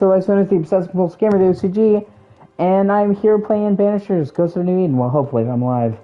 So I finished the Obsessive Compulsive Gamer, the O.C.G, and I'm here playing Banishers, Ghost of New Eden. Well, hopefully, if I'm live.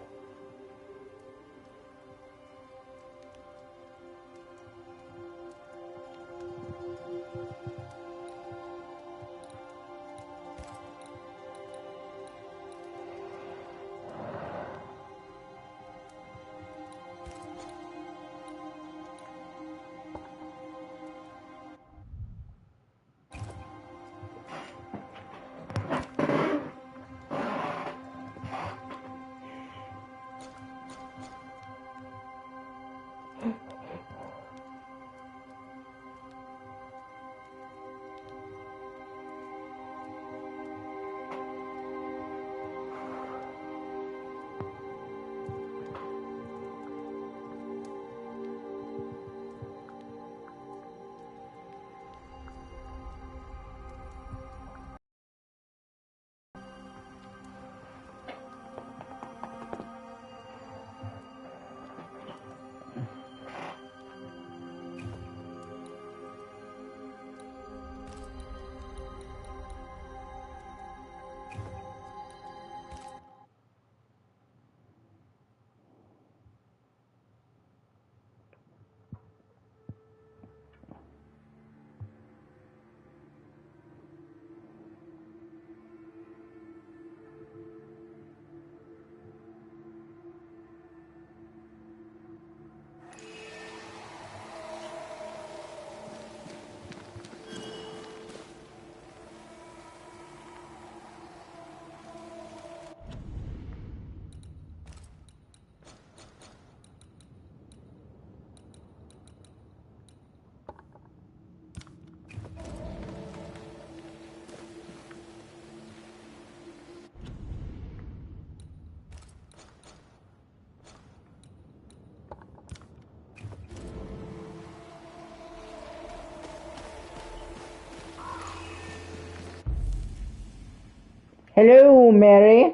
Hello, Mary.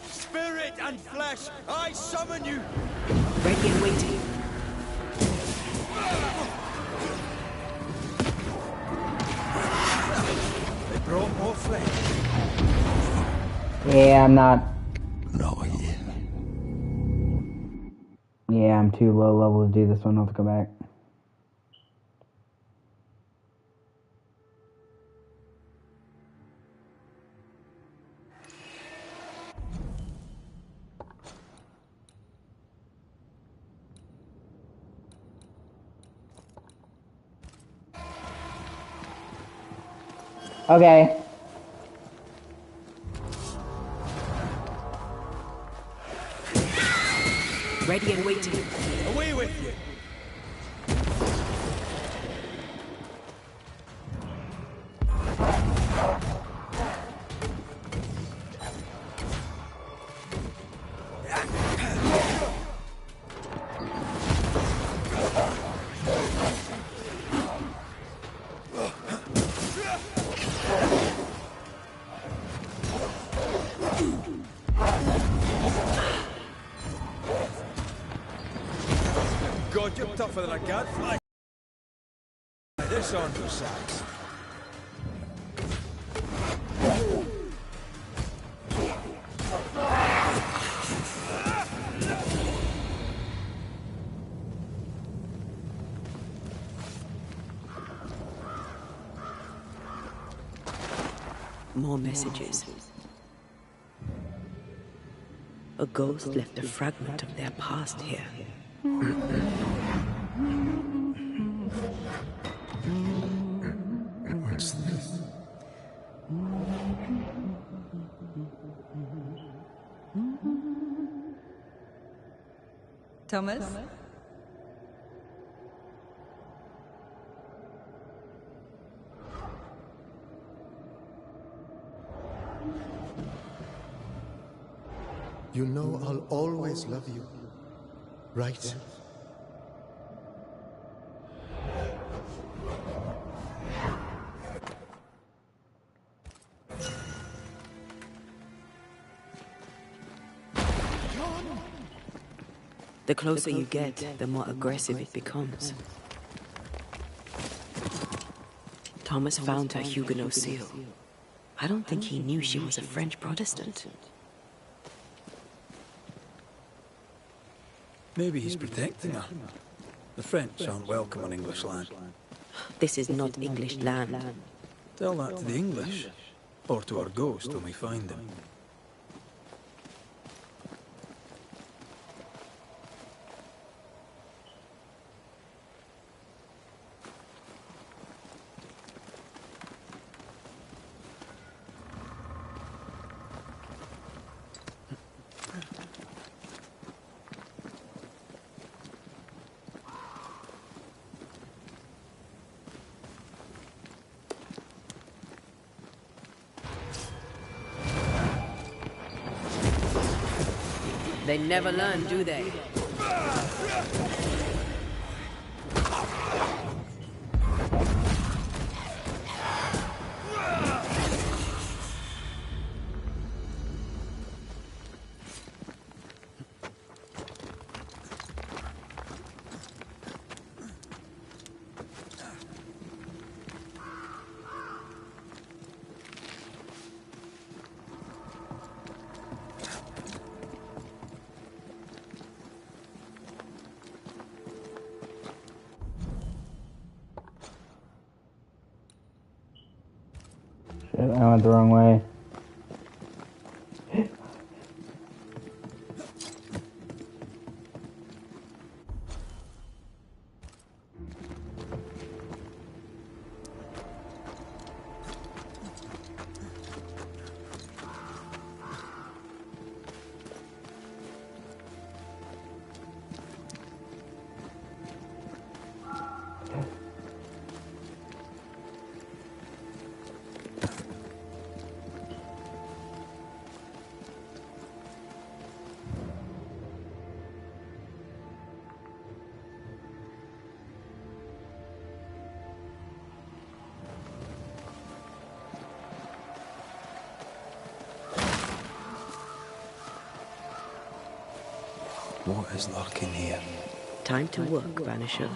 Spirit and flesh, I summon you! Ready and waiting. They brought more flesh. Yeah, I'm not. No, yeah. Yeah, I'm too low level to do this one. I'll have to go back. Okay. Ready and waiting. Away with you! God, you're tougher than a gadfly. This on for size. More messages. A ghost left a fragment of their past here. What's this? Thomas? You know I'll always love you, right? The closer you get, the more aggressive it becomes. Thomas found her Huguenot seal. I don't think he knew she was a French Protestant. Maybe he's protecting her. The French aren't welcome on English land. This is not English land. Tell that to the English. Or to our ghost when we find him. They never learn, do they? Shit, I went the wrong way. What is lurking here? Time to work, Banisher.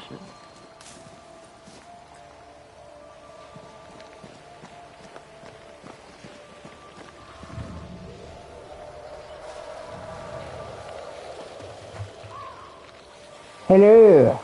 Hello.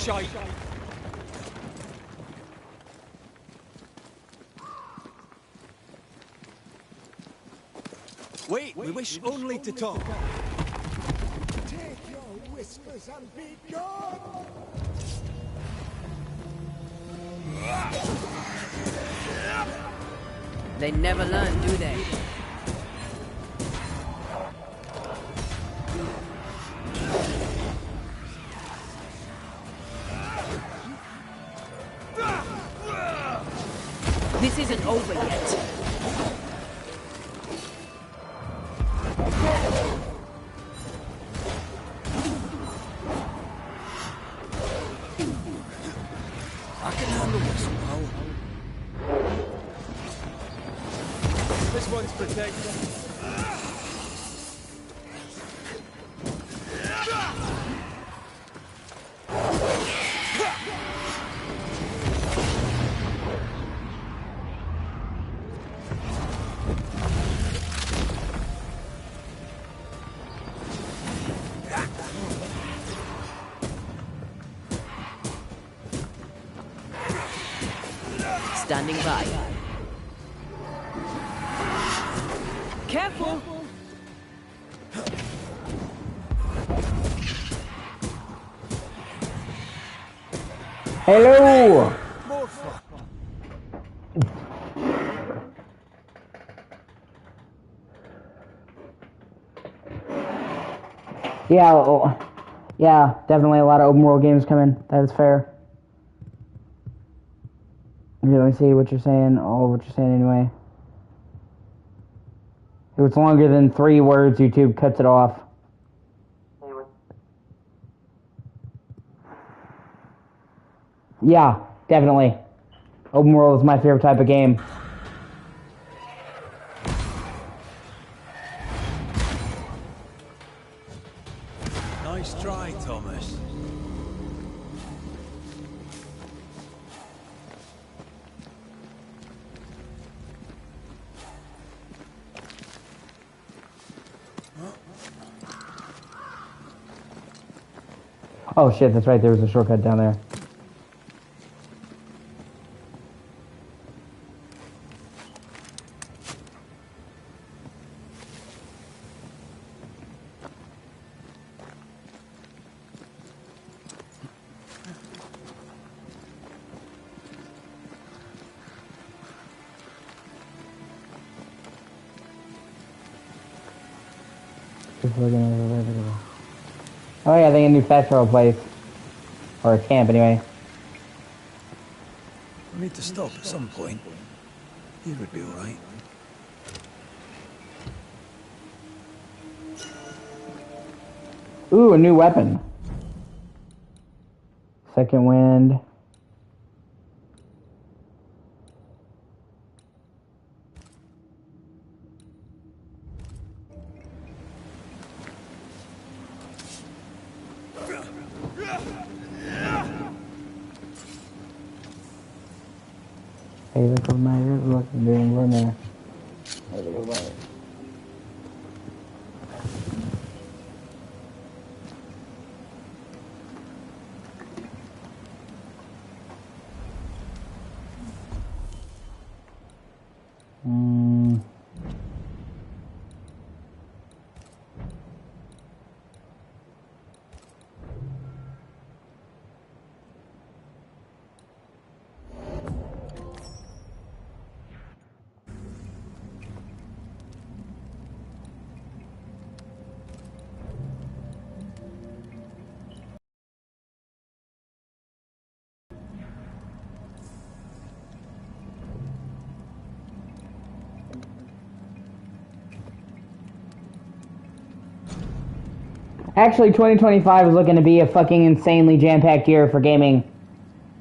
Shite! Wait, we wish only to talk. Take your whispers and be gone! They never learn, do they? This isn't over yet. I can handle this somehow. This one's protected. standing by. Careful! Hello! More fun. Yeah, yeah, definitely a lot of open world games coming. That is fair. Let me see what you're saying. Oh, what you're saying anyway. If it's longer than 3 words, YouTube cuts it off. Yeah, definitely. Open world is my favorite type of game. Nice try, Thomas. Oh shit, that's right, there was a shortcut down there. Oh yeah, I think a new fast travel place. Or a camp, anyway. We need to stop at some point. Here would be alright. Ooh, a new weapon. Second wind. Hey, look over my ears, look, I'm doing one there. Actually, 2025 is looking to be a fucking insanely jam-packed year for gaming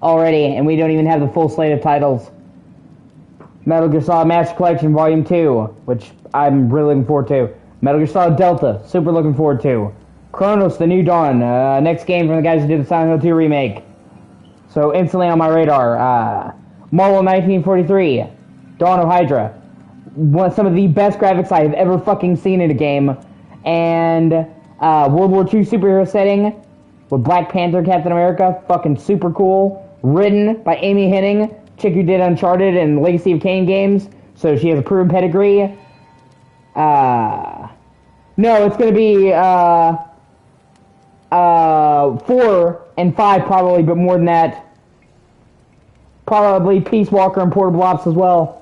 already, and we don't even have the full slate of titles. Metal Gear Solid Master Collection Volume 2, which I'm really looking forward to. Metal Gear Solid Delta, super looking forward to. Chronos: The New Dawn, next game from the guys who did the Silent Hill 2 remake. So instantly on my radar. Marvel 1943, Dawn of Hydra. Some of the best graphics I have ever fucking seen in a game. And World War II superhero setting with Black Panther, Captain America, fucking super cool. Written by Amy Hennig, chick who did Uncharted and Legacy of Kain games, so she has a proven pedigree. No, it's gonna be 4 and 5 probably, but more than that. Probably Peace Walker and Portable Ops as well.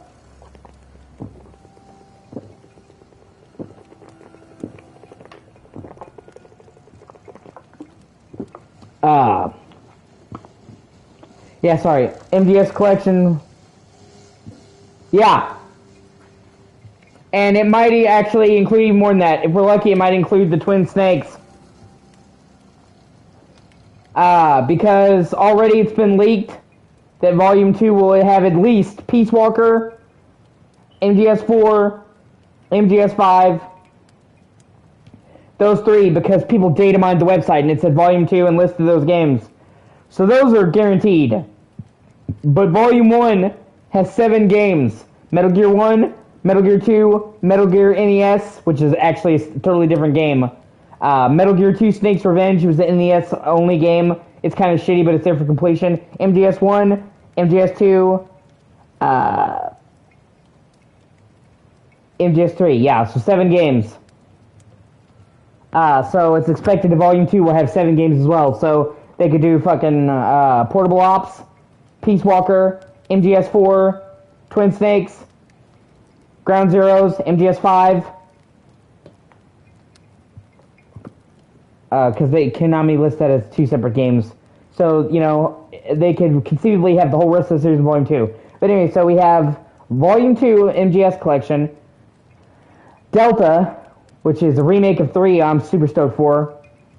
Yeah, sorry. MGS collection. Yeah. And it might actually include even more than that. If we're lucky, it might include the Twin Snakes. Because already it's been leaked that Volume 2 will have at least Peace Walker, MGS 4, MGS 5. Those 3, because people data mined the website and it said Volume 2 and listed those games. So those are guaranteed. But Volume 1 has 7 games. Metal Gear 1, Metal Gear 2, Metal Gear NES, which is actually a totally different game. Metal Gear 2 Snake's Revenge was the NES only game. It's kind of shitty, but it's there for completion. MGS 1, MGS 2, MGS3, yeah, so 7 games. So it's expected that Volume 2 will have 7 games as well. So they could do fucking Portable Ops, Peace Walker, MGS4, Twin Snakes, Ground Zeroes, MGS5. Because Konami lists that as 2 separate games. So, you know, they could conceivably have the whole rest of the series in Volume 2. But anyway, so we have Volume 2 MGS Collection, Delta, which is a remake of 3 I'm super stoked for,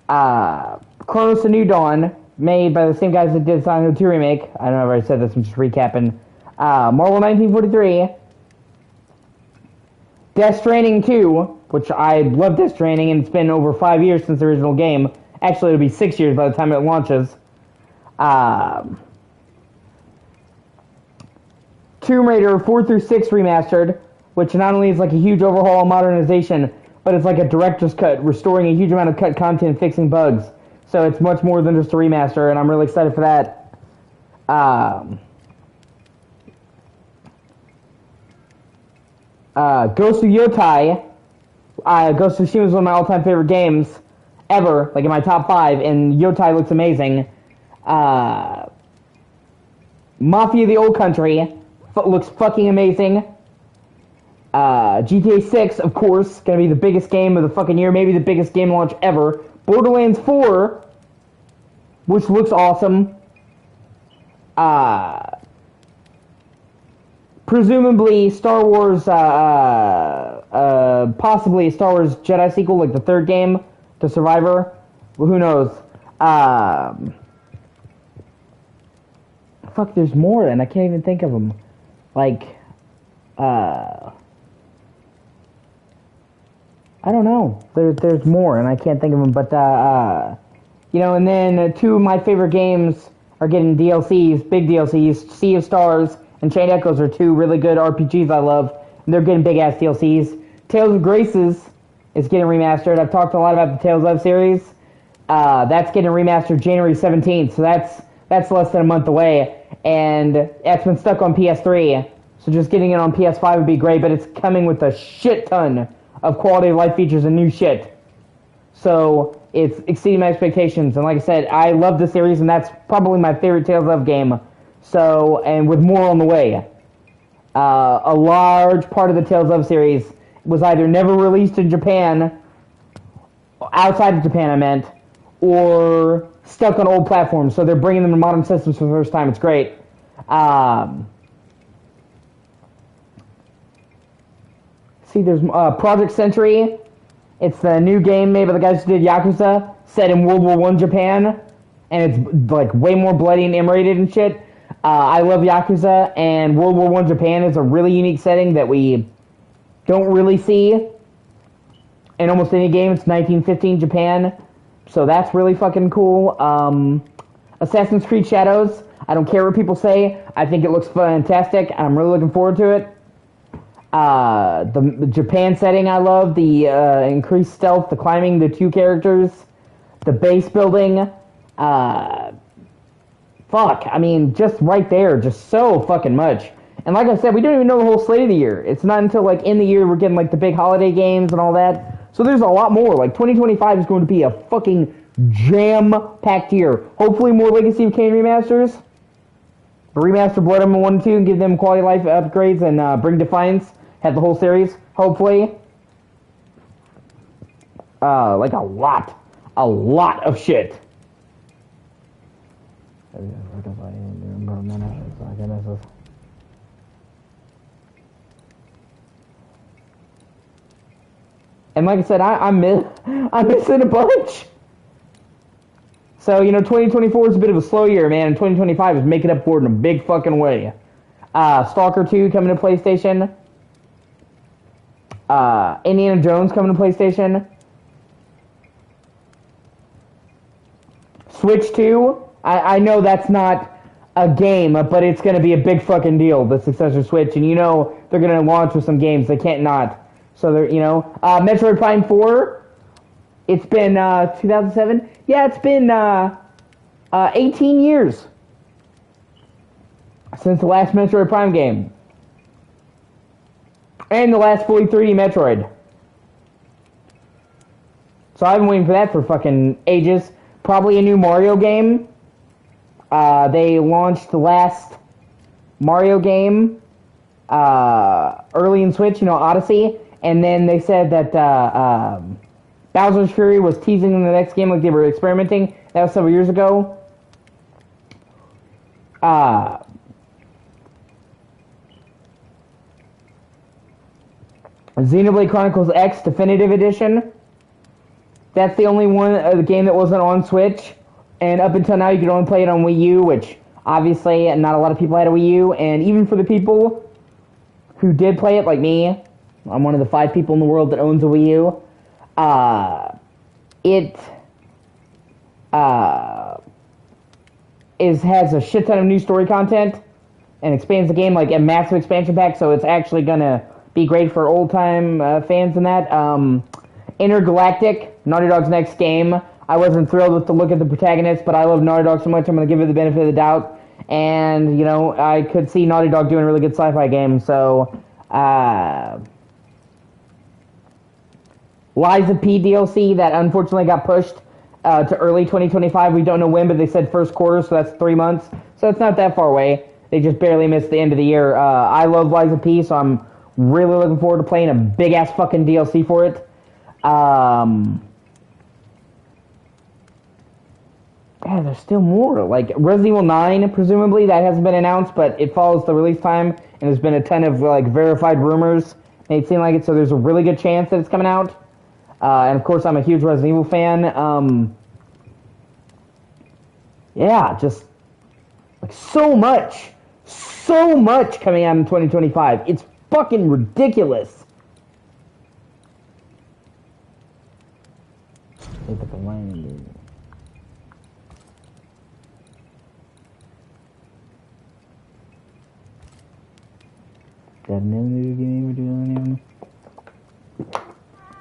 Chronos: A New Dawn, made by the same guys that did Silent Hill 2 remake. I don't know if I already said this, I'm just recapping. Marvel 1943, Death Stranding 2, which I love Death Stranding, and it's been over 5 years since the original game. Actually, it'll be 6 years by the time it launches. Tomb Raider 4 through 6 remastered, which not only is like a huge overhaul and modernization, but it's like a director's cut, restoring a huge amount of cut content, fixing bugs. So it's much more than just a remaster, and I'm really excited for that. Ghost of Yotai. Ghost of Tsushima is one of my all-time favorite games ever, like in my top 5, and Yotai looks amazing. Mafia: The Old Country looks fucking amazing. GTA 6, of course, gonna be the biggest game of the fucking year, maybe the biggest game launch ever. Borderlands 4, which looks awesome. Presumably Star Wars, possibly a Star Wars Jedi sequel, like the 3rd game to Survivor. Well, who knows? Fuck, there's more, and I can't even think of them. Like, I don't know. There's more, and I can't think of them. But you know, and then 2 of my favorite games are getting DLCs, big DLCs. Sea of Stars and Chain Echoes are 2 really good RPGs I love, and they're getting big ass DLCs. Tales of Graces is getting remastered. I've talked a lot about the Tales of series. That's getting remastered January 17th, so that's less than a month away, and that's been stuck on PS3. So just getting it on PS5 would be great, but it's coming with a shit ton of quality of life features and new shit. So it's exceeding my expectations. And like I said, I love the series, and that's probably my favorite Tales of game. So, and with more on the way. A large part of the Tales of series was either never released in Japan, outside of Japan I meant, or stuck on old platforms. So they're bringing them to modern systems for the first time. It's great. See, there's Project Century. It's the new game made by the guys who did Yakuza, set in World War I Japan, and it's like way more bloody and M-rated and shit. I love Yakuza, and World War I Japan is a really unique setting that we don't really see in almost any game. It's 1915 Japan, so that's really fucking cool. Assassin's Creed Shadows, I don't care what people say. I think it looks fantastic, and I'm really looking forward to it. The Japan setting I love, the increased stealth, the climbing, the 2 characters, the base building, fuck, I mean, just right there, just so fucking much. And like I said, we don't even know the whole slate of the year. It's not until like in the year we're getting like the big holiday games and all that. So there's a lot more. Like 2025 is going to be a fucking jam-packed year. Hopefully more Legacy of Kain remasters. Remaster Blood Diamond 1 and 2 and give them quality of life upgrades and bring Defiance. Have the whole series, hopefully. Like a lot of shit. And like I said, I'm missing a bunch. So, you know, 2024 is a bit of a slow year, man, and 2025 is making up for it in a big fucking way. Stalker 2 coming to PlayStation. Indiana Jones coming to PlayStation. Switch 2. I know that's not a game, but it's going to be a big fucking deal, the successor Switch. And you know they're going to launch with some games. They can't not. So, they're, you know. Metroid Prime 4. It's been 2007. Yeah, it's been 18 years. since the last Metroid Prime game. And the last fully 3D Metroid. So I've been waiting for that for fucking ages. Probably a new Mario game. They launched the last Mario game early in Switch, Odyssey. And then they said that Bowser's Fury was teasing in the next game like they were experimenting. That was several years ago. Xenoblade Chronicles X Definitive Edition. That's the only one the game that wasn't on Switch. And up until now, you could only play it on Wii U, which obviously not a lot of people had a Wii U. And even for the people who did play it, like me, I'm one of the 5 people in the world that owns a Wii U. It has a shit ton of new story content and expands the game like a massive expansion pack. So it's actually gonna be great for old time fans in that. Intergalactic, Naughty Dog's next game. I wasn't thrilled with the look of the protagonist, but I love Naughty Dog so much I'm going to give it the benefit of the doubt. And, I could see Naughty Dog doing a really good sci-fi game, so... Lies of P DLC that unfortunately got pushed to early 2025. We don't know when, but they said first quarter, so that's 3 months. So it's not that far away. They just barely missed the end of the year. I love Lies of P, so I'm really looking forward to playing a big-ass fucking DLC for it. Yeah, there's still more. Like Resident Evil 9, presumably that hasn't been announced, but it follows the release time, and there's been a ton of verified rumors made it seem like it. So there's a really good chance that it's coming out. And of course, I'm a huge Resident Evil fan. Yeah, just like so much coming out in 2025. It's fucking ridiculous.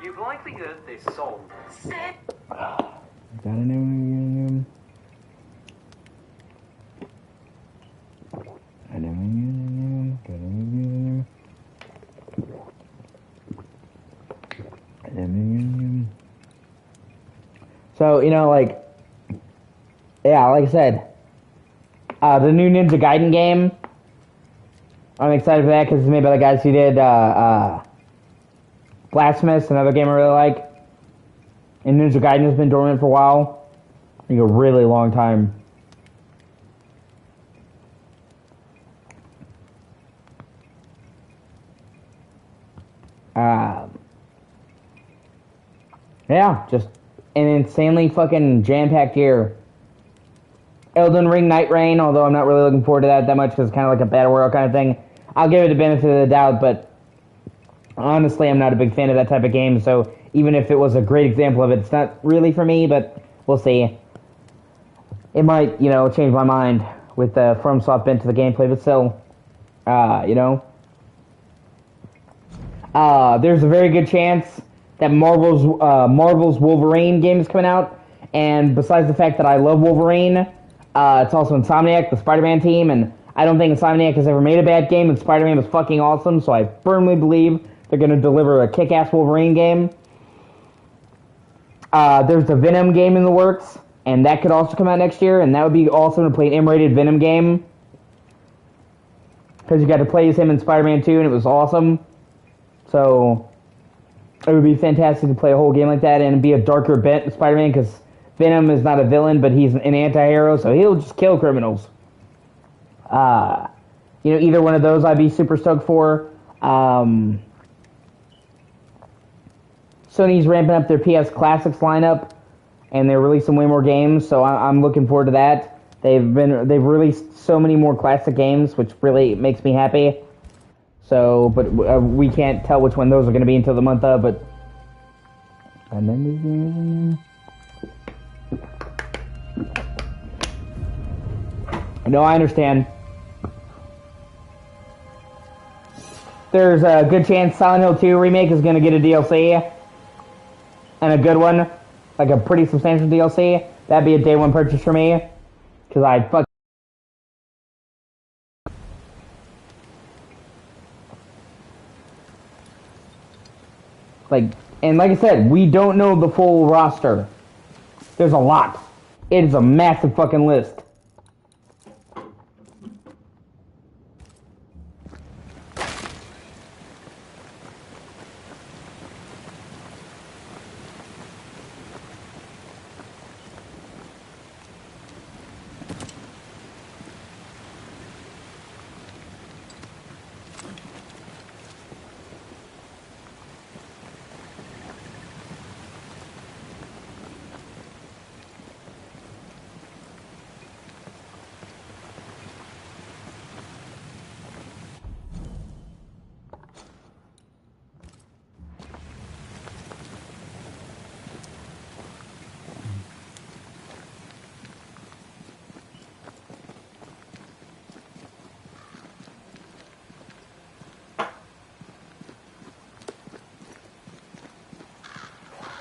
You've likely heard this song. So, like I said, the new Ninja Gaiden game, I'm excited for that because it's made by the guys who did Blasphemous, another game I really like. And Ninja Gaiden has been dormant for a while. Like a really long time. Yeah, just an insanely fucking jam-packed year. Elden Ring Night Rain, although I'm not really looking forward to that much because it's kind of like a battle royale kind of thing. I'll give it the benefit of the doubt, but honestly, I'm not a big fan of that type of game, so even if it was a great example of it, it's not really for me, but we'll see. It might, change my mind with the FromSoft bent to the gameplay, but still, there's a very good chance that Marvel's Wolverine game is coming out, and besides the fact that I love Wolverine, it's also Insomniac, the Spider-Man team, and I don't think Insomniac has ever made a bad game, and Spider-Man was fucking awesome, so I firmly believe they're going to deliver a kick-ass Wolverine game. There's the Venom game in the works, and that could also come out next year, and that would be awesome to play an M-rated Venom game, because you got to play as him in Spider-Man 2, and it was awesome. So it would be fantastic to play a whole game like that and be a darker bent Spider-Man, because Venom is not a villain, but he's an anti-hero, so he'll just kill criminals. Either one of those I'd be super stoked for. Sony's ramping up their PS Classics lineup, and they're releasing way more games, so I'm looking forward to that. They've released so many more classic games, which really makes me happy. So, but we can't tell which one those are going to be until the month of, but... And then... No, I understand. There's a good chance Silent Hill 2 Remake is going to get a DLC. And a good one. Like a pretty substantial DLC. That'd be a day one purchase for me. Because I Like, and like I said, we don't know the full roster. There's a lot. It is a massive fucking list.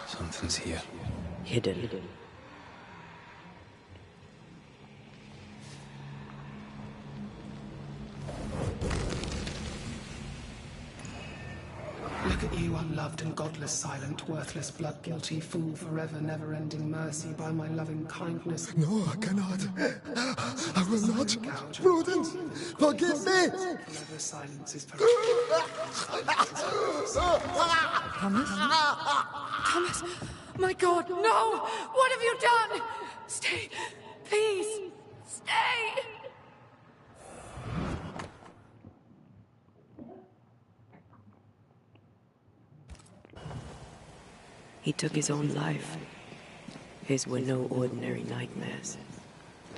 Something's here. Hidden. Look at you, unloved and godless, silent, worthless, blood-guilty fool, forever, never-ending mercy by my loving kindness. No, I cannot. I will not. Prudence, forgive me. Forever silence is forever. Thomas? Thomas! My God, no! What have you done? Stay! Please! Stay! He took his own life. His were no ordinary nightmares.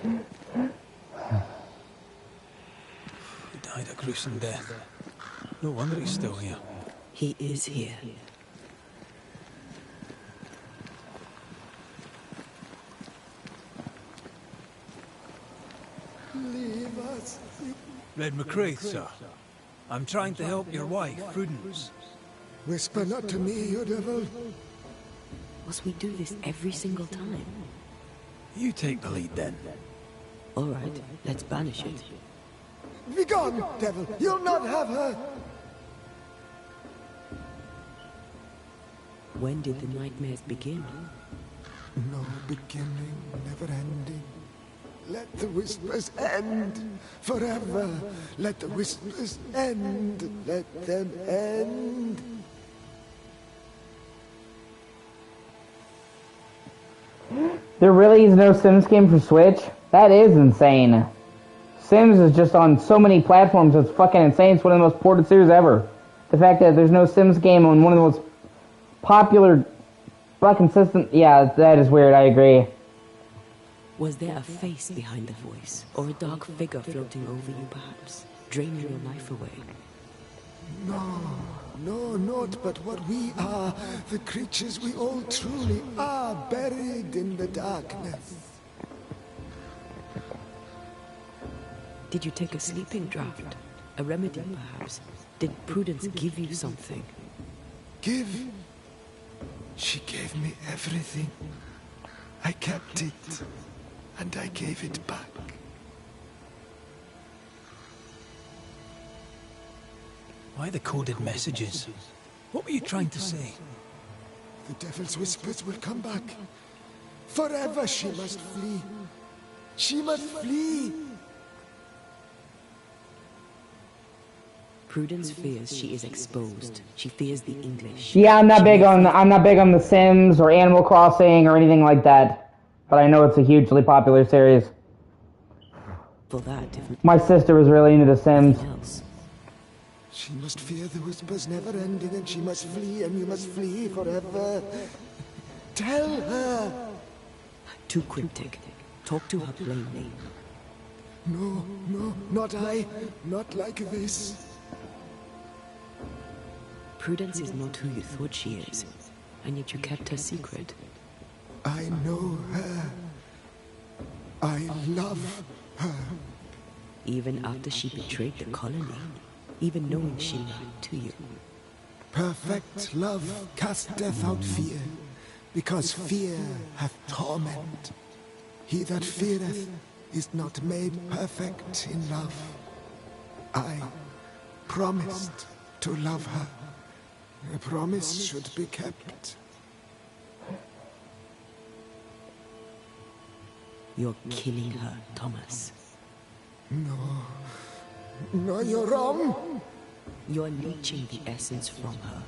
He died a gruesome death. No wonder he's still here. He is here. Leave us. Red McCraith, sir. I'm trying to help your wife, Prudence. Whisper not to me, you devil. Must we do this every single time? You take the lead then. All right, let's banish it. Begone, devil. You'll not have her. When did the nightmares begin? No beginning, never ending. Let the whispers end forever. Let the whispers end. Let them end. There really is no Sims game for Switch? That is insane. Sims is just on so many platforms, it's fucking insane. It's one of the most ported series ever. The fact that there's no Sims game on one of the most popular, but consistent... Yeah, that is weird, I agree. Was there a face behind the voice? Or a dark figure floating over you, perhaps? Draining your life away? No, not but what we are, the creatures we all truly are, buried in the darkness. Did you take a sleeping draught? A remedy, perhaps? Did Prudence give you something? Give? She gave me everything. I kept it, and I gave it back. Why the coded messages? What were you trying to say? The devil's whispers will come back. Forever she must flee. She must flee. Prudence fears she is exposed. She fears the English. Yeah, I'm not big on The Sims or Animal Crossing or anything like that. But I know it's a hugely popular series. For that, if My sister was really into The Sims. nothing else. She must fear the whispers never ending, and she must flee, and you must flee forever. Tell her. Too cryptic. Talk to her plainly. No, not I. Not like this. Prudence is not who you thought she is, and yet you kept her secret. I know her. I love her. Even after she betrayed the colony, even knowing she lied to you. Perfect love casteth out fear, because fear hath torment. He that feareth is not made perfect in love. I promised to love her, A promise should be kept. You're killing her, Thomas. No, you're wrong. You're leeching the essence from her.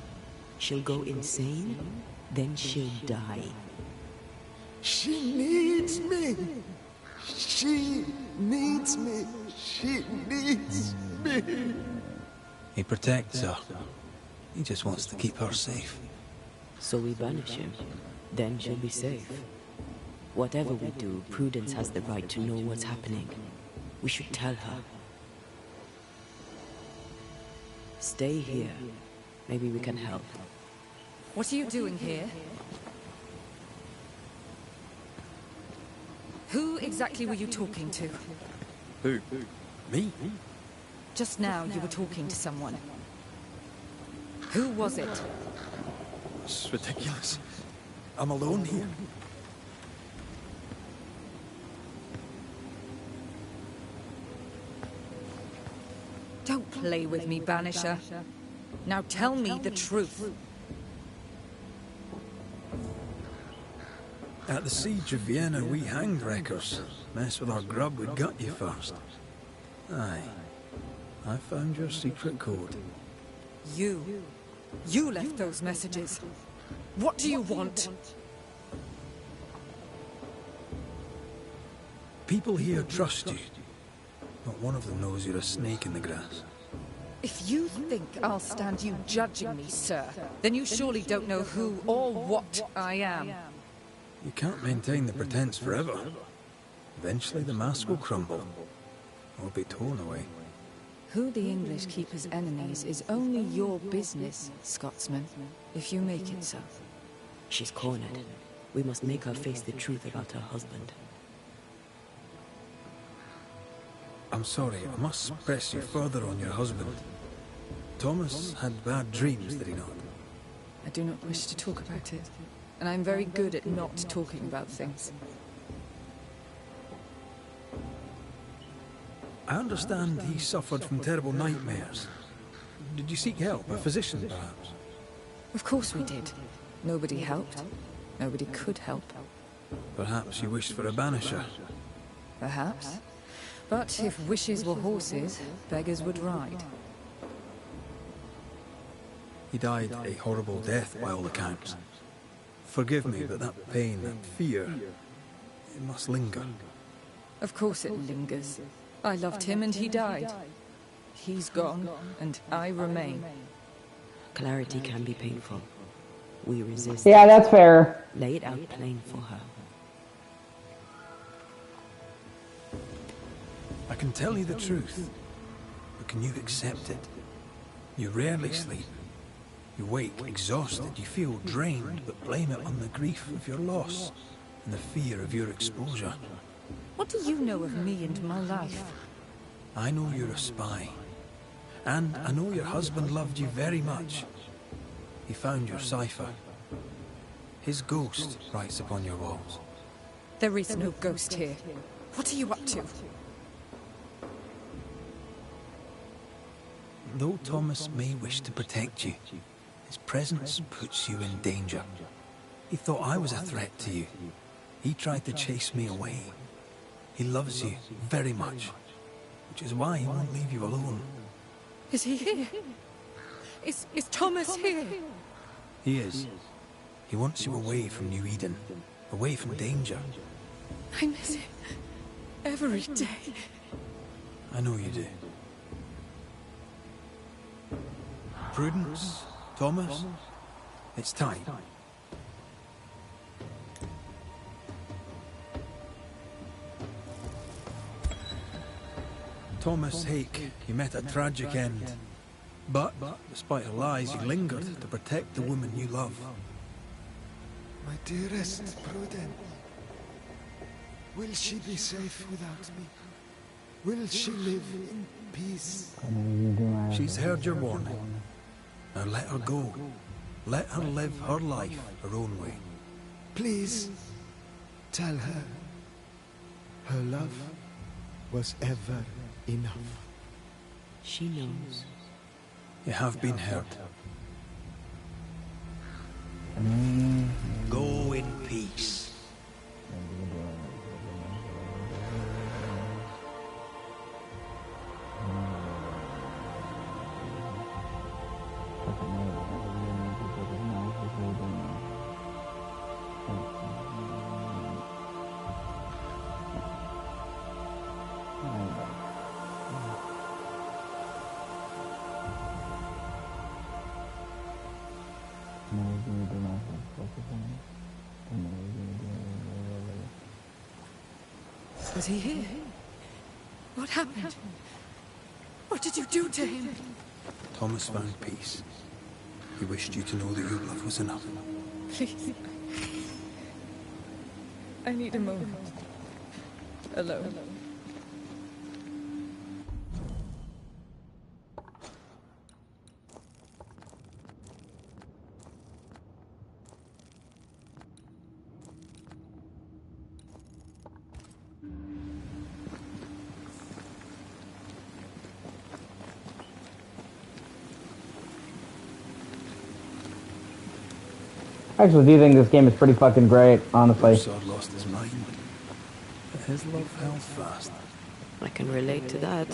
She'll go insane, then she'll die. She needs me. She needs me. She needs me. He protects her. He just wants to keep her safe. So we banish him. Then she'll be safe. Whatever we do, Prudence has the right to know what's happening. We should tell her. Stay here. Maybe we can help. What are you doing here? Who exactly were you talking to? Who? Me? Just now you were talking to someone. Who was it? It's ridiculous. I'm alone here. Don't play with me, Banisher. Now tell me the truth. At the siege of Vienna, we hanged wreckers. Mess with our grub, we'd gut you first. Aye. I found your secret code. You left those messages. What do you want? People here trust you. Not one of them knows you're a snake in the grass. If you think I'll stand you judging me, sir, then you surely don't know who or what I am. You can't maintain the pretense forever. Eventually the mask will crumble. Or be torn away. Who the English keep as enemies is only your business, Scotsman, if you make it so. She's cornered. We must make her face the truth about her husband. I'm sorry, I must press you further on your husband. Thomas had bad dreams, did he not? I do not wish to talk about it, and I'm very good at not talking about things. I understand he suffered from terrible nightmares. Did you seek help? A physician, perhaps? Of course we did. Nobody helped. Nobody could help. Perhaps you wished for a banisher. Perhaps. But if wishes were horses, beggars would ride. He died a horrible death by all accounts. Forgive me, but that pain, that fear, it must linger. Of course it lingers. I loved him and he died. He's gone, and I remain. Clarity can be painful. We resist. Yeah, that's fair. Lay it out plain for her. I can tell you the truth, but can you accept it? You rarely sleep. You wake exhausted, you feel drained, but blame it on the grief of your loss and the fear of your exposure. What do you know of me and my life? I know you're a spy. And I know your husband loved you very much. He found your cipher. His ghost writes upon your walls. There is no ghost here. What are you up to? Though Thomas may wish to protect you, his presence puts you in danger. He thought I was a threat to you. He tried to chase me away. He loves you very much, which is why he won't leave you alone. Is he here? Is Thomas here? He is. He wants you away from New Eden, away from danger. I miss him every day. I know you do. Prudence, Thomas, it's time. Thomas Hake, you met a tragic end. But, despite her lies, you lingered to protect the woman you love. My dearest Prudence, will she be safe without me? Will she live in peace? She's heard your warning. Now let her go. Let her live her life her own way. Please, tell her. Her love was ever enough. She knows. You have been hurt. Go in peace. Was he here? What happened? What did you do to him? Thomas found peace. He wished you to know that your love was enough. Please. I need a moment. Alone. I actually do think this game is pretty fucking great, honestly. Sod lost his mind, but his love held fast. I can relate to that.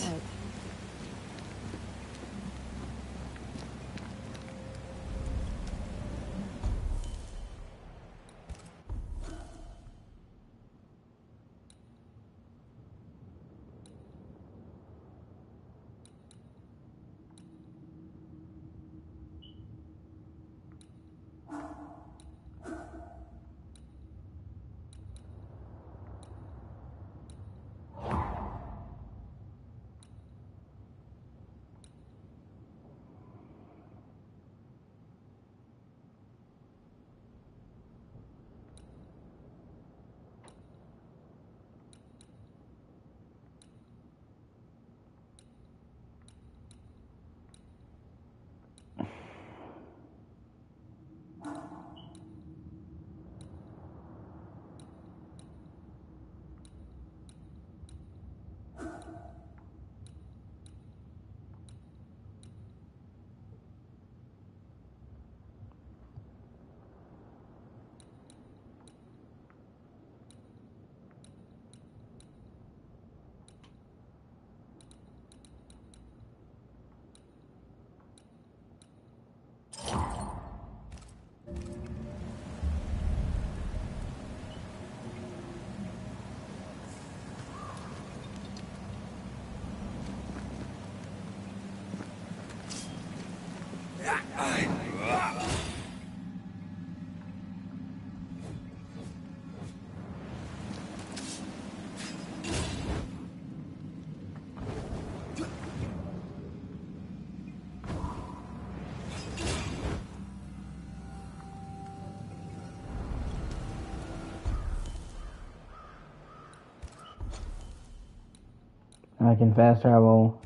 I can fast travel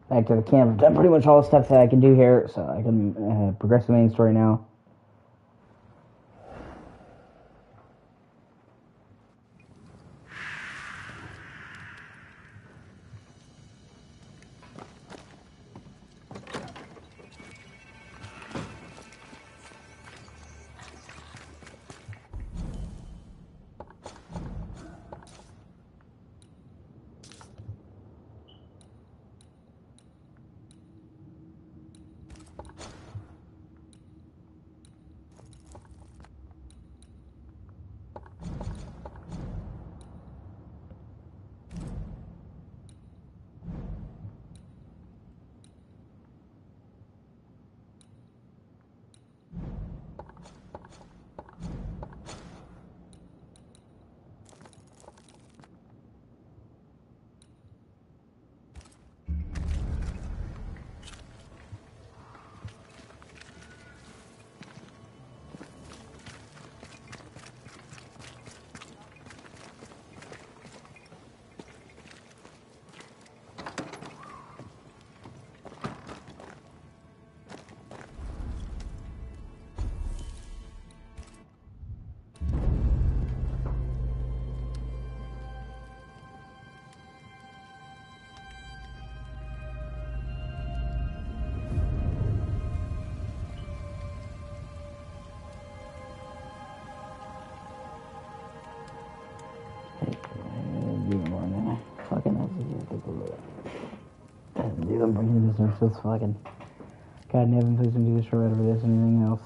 back to the camp. I've done pretty much all the stuff that I can do here, so I can progress the main story now. Fucking dude, I'm bringing this nurse just fucking. God damn, please don't do this or whatever this or anything else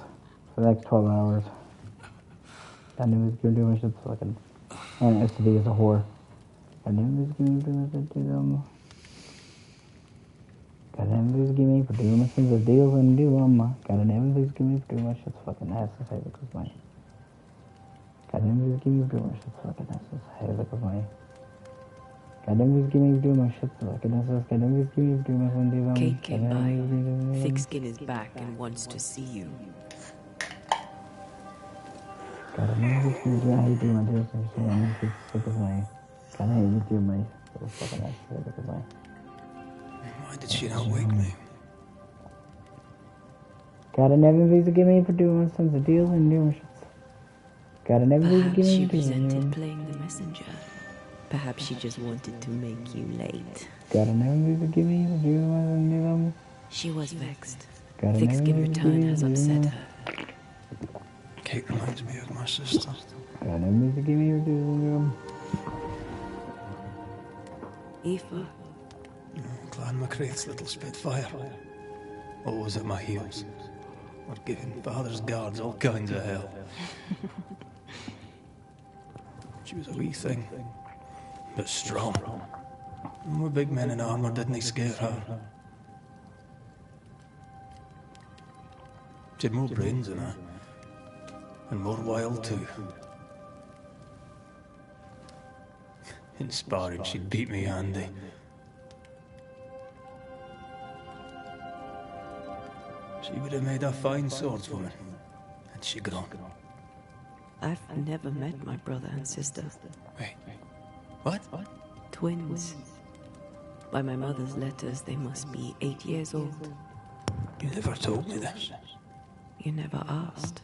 for the next 12 hours. God damn, you're doing my shit fucking. And STD is a whore. God damn, please give me to them. God damn, please give me for doing my sins of deals and do them. God damn, please give me for doing my shit fucking ass to say because my. God damn, please give me for doing my shit fucking ass to say because my. God damn, please give me for doing my shit fucking ass. God damn, please give me for doing my sins of deals. Kate came by. Thick Skin is back and wants to see you. God damn, please give me for doing how you do my deals and shit. I'm just sick of my. God damn, you do my fucking ass to say because my. Why did she not wake me? God damn, please give me for doing my sins of deals and doing my shit. God damn, please give Perhaps me she for doing resented playing the messenger. Perhaps she just wanted to make you late. God damn, please give me for doing my sins of deals. She was vexed. God Thick Skin return has upset her. Kate reminds me of my sister. God damn, please give me for doing Aoife. Clan McCraith's little Spitfire. Always at my heels. Or giving father's guards all kinds of hell. She was a wee thing, but strong. And we big men in armour didn't scare her. She had more brains than I. And more wild too. In sparring, she'd beat me handy. She would have made a fine swordswoman, had she grown. I've never met my brother and sister. Wait, what? Twins. By my mother's letters, they must be 8 years old. You never told me this. You never asked.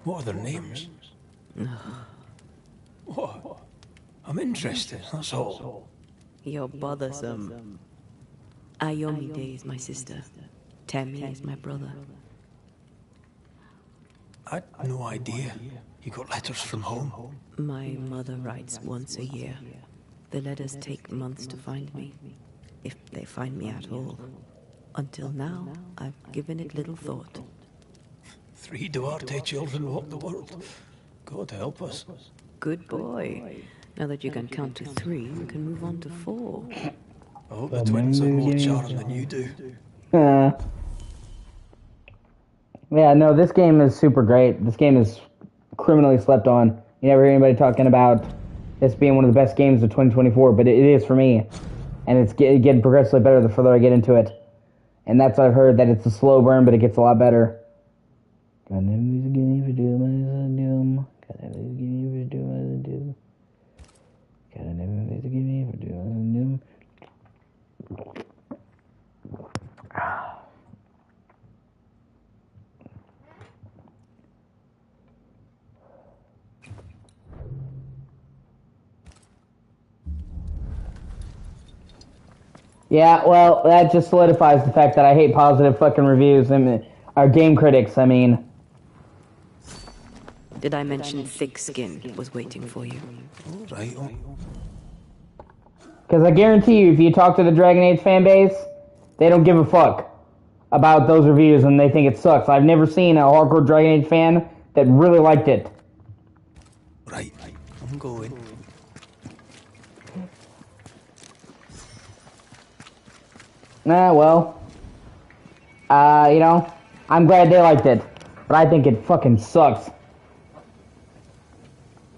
What are their names? What? I'm interested, that's all. You're bothersome. Ayomide is my sister. Temi is my brother. I'd no idea. You got letters from home? My mother writes once a year. The letters take months to find me. If they find me at all. Until now, I've given it little thought. 3 Duarte children walk the world. God help us. Good boy. Now that you can count to 3, we can move on to 4. I hope the twins have more charm than you do. Yeah, no, this game is super great. This game is criminally slept on. You never hear anybody talking about this being one of the best games of 2024, but it is for me. And it's getting progressively better the further I get into it. And that's what I've heard, that it's a slow burn, but it gets a lot better. God never give me for doing my doom. God never give me for doing my doom. God never give me for doing my doom. Yeah, well, that just solidifies the fact that I hate positive fucking reviews and our game critics, I mean. Did I mention Thick Skin was waiting for you? All right. Because I guarantee you, if you talk to the Dragon Age fan base, they don't give a fuck about those reviews and they think it sucks. I've never seen a hardcore Dragon Age fan that really liked it. Right, I'm going. Well, you know, I'm glad they liked it, but I think it fucking sucks.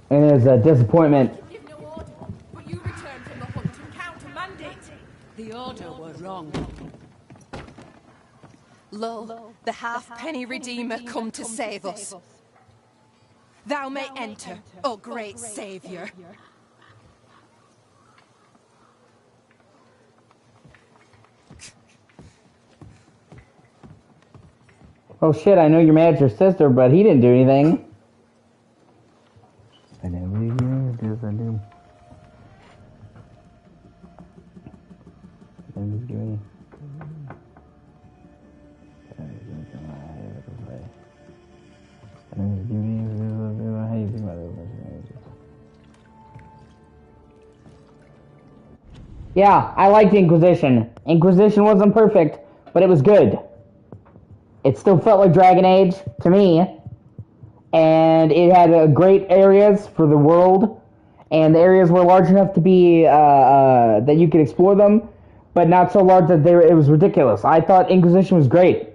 And it's a disappointment. You give no order, but you return from the hunt and countermand it. The order was wrong. Lo, the halfpenny redeemer come to save us. Thou may enter, O great savior. Oh shit, I know you're mad at your sister, but he didn't do anything. I never do. I do. Yeah, I liked Inquisition. Inquisition wasn't perfect, but it was good. It still felt like Dragon Age to me, and it had great areas for the world, and the areas were large enough to be that you could explore them, but not so large that it was ridiculous. I thought Inquisition was great,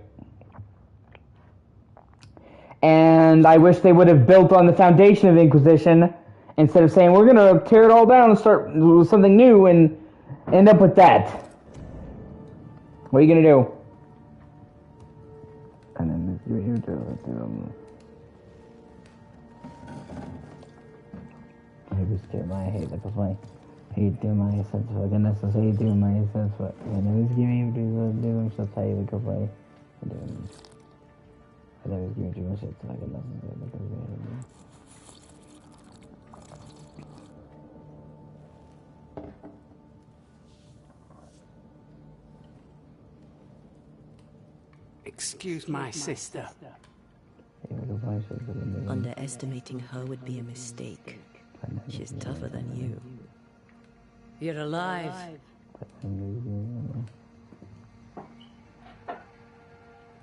and I wish they would have built on the foundation of Inquisition instead of saying we're gonna tear it all down and start with something new and end up with that. What are you gonna do? And then you do. Maybe Jeremiah, hey, that's funny. Hey, Jeremiah, sense for goodness, hey, Jeremiah, sense for. And then he's giving you doing stuff, how you go play. And then he's giving you shit, so I can listen. Excuse my sister. Underestimating her would be a mistake. She's tougher than you. You're alive.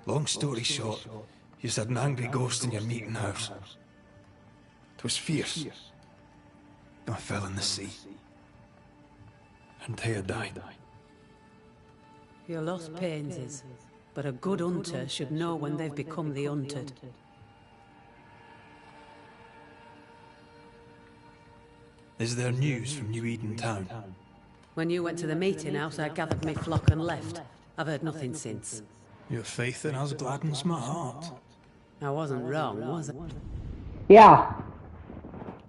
Long story short, you had an angry ghost in your meeting house. It was fierce. I fell in the sea. And Thea died. Your lost pains is, but a good hunter should know when they've become the hunted. Is there news from New Eden Town? When you went to the meeting house, I gathered me flock and left. I've heard nothing since. Your faith in us gladdens my heart. I wasn't wrong, was I? Yeah.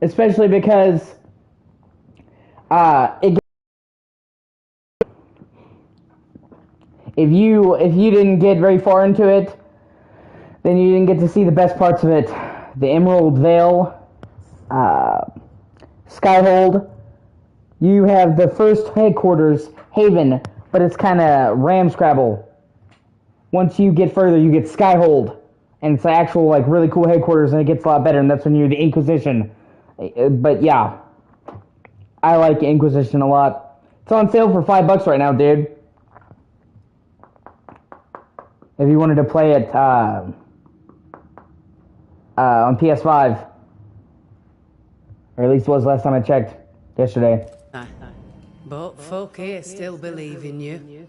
Especially because if you didn't get very far into it, then you didn't get to see the best parts of it. The Emerald Vale, Skyhold. You have the first headquarters, Haven, but it's kind of ramscrabble. Once you get further, you get Skyhold, and it's the actual, like, really cool headquarters, and it gets a lot better, and that's when you're the Inquisition. But yeah, I like Inquisition a lot. It's on sale for $5 right now, dude. If you wanted to play it on PS5, or at least was last time I checked, yesterday. But folk here still believe in you.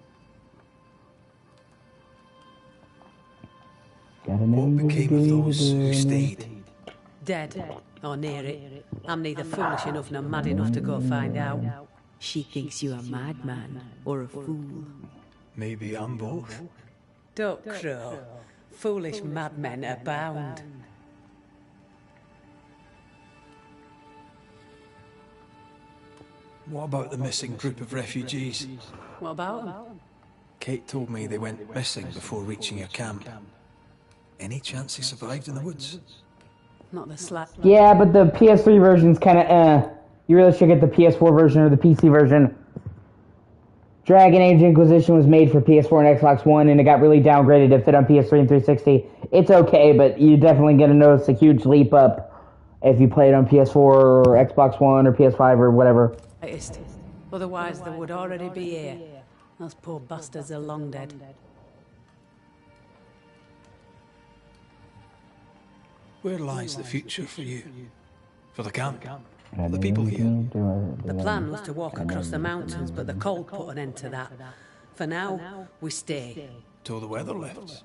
What became of those who stayed? Dead, or near it. I'm neither foolish enough nor mad enough to go find out. She thinks you're a madman or a fool. Maybe I'm both. Don't crow. Foolish madmen abound. What about the missing group of refugees? What about them? Kate told me they went missing before reaching your camp. Any chance they survived in the woods? Not the slap. Yeah, but the PS3 version's kind of You really should get the PS4 version or the PC version. Dragon Age Inquisition was made for PS4 and Xbox One, and it got really downgraded to fit on PS3 and 360. It's okay, but you're definitely going to notice a huge leap up if you play it on PS4 or Xbox One or PS5 or whatever. Otherwise, they would already be here. Those poor bastards are long dead. Where lies the future for you? For the camp? For the people here? The plan was to walk across the mountains, but the cold put an end to that. For now, we stay. Till the weather lifts.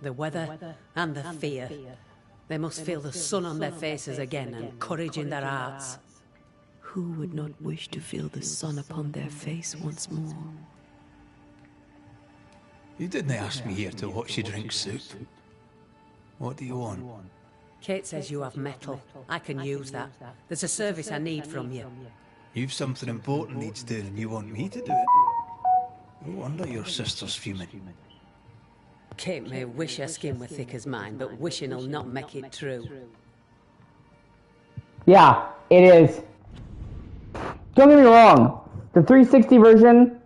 The weather and the fear. They must feel the sun on their faces again and courage in their hearts. Who would not wish to feel the sun upon their face once more? You didn't ask me here to watch you drink soup. What do you want? Kate says you have metal. I can use that. There's a service I need from you. You've something important needs doing and you want me to do it? No wonder your sister's fuming. Kate may wish her skin were thick as mine, but wishing'll not make it true. Yeah, it is. Don't get me wrong. The 360 version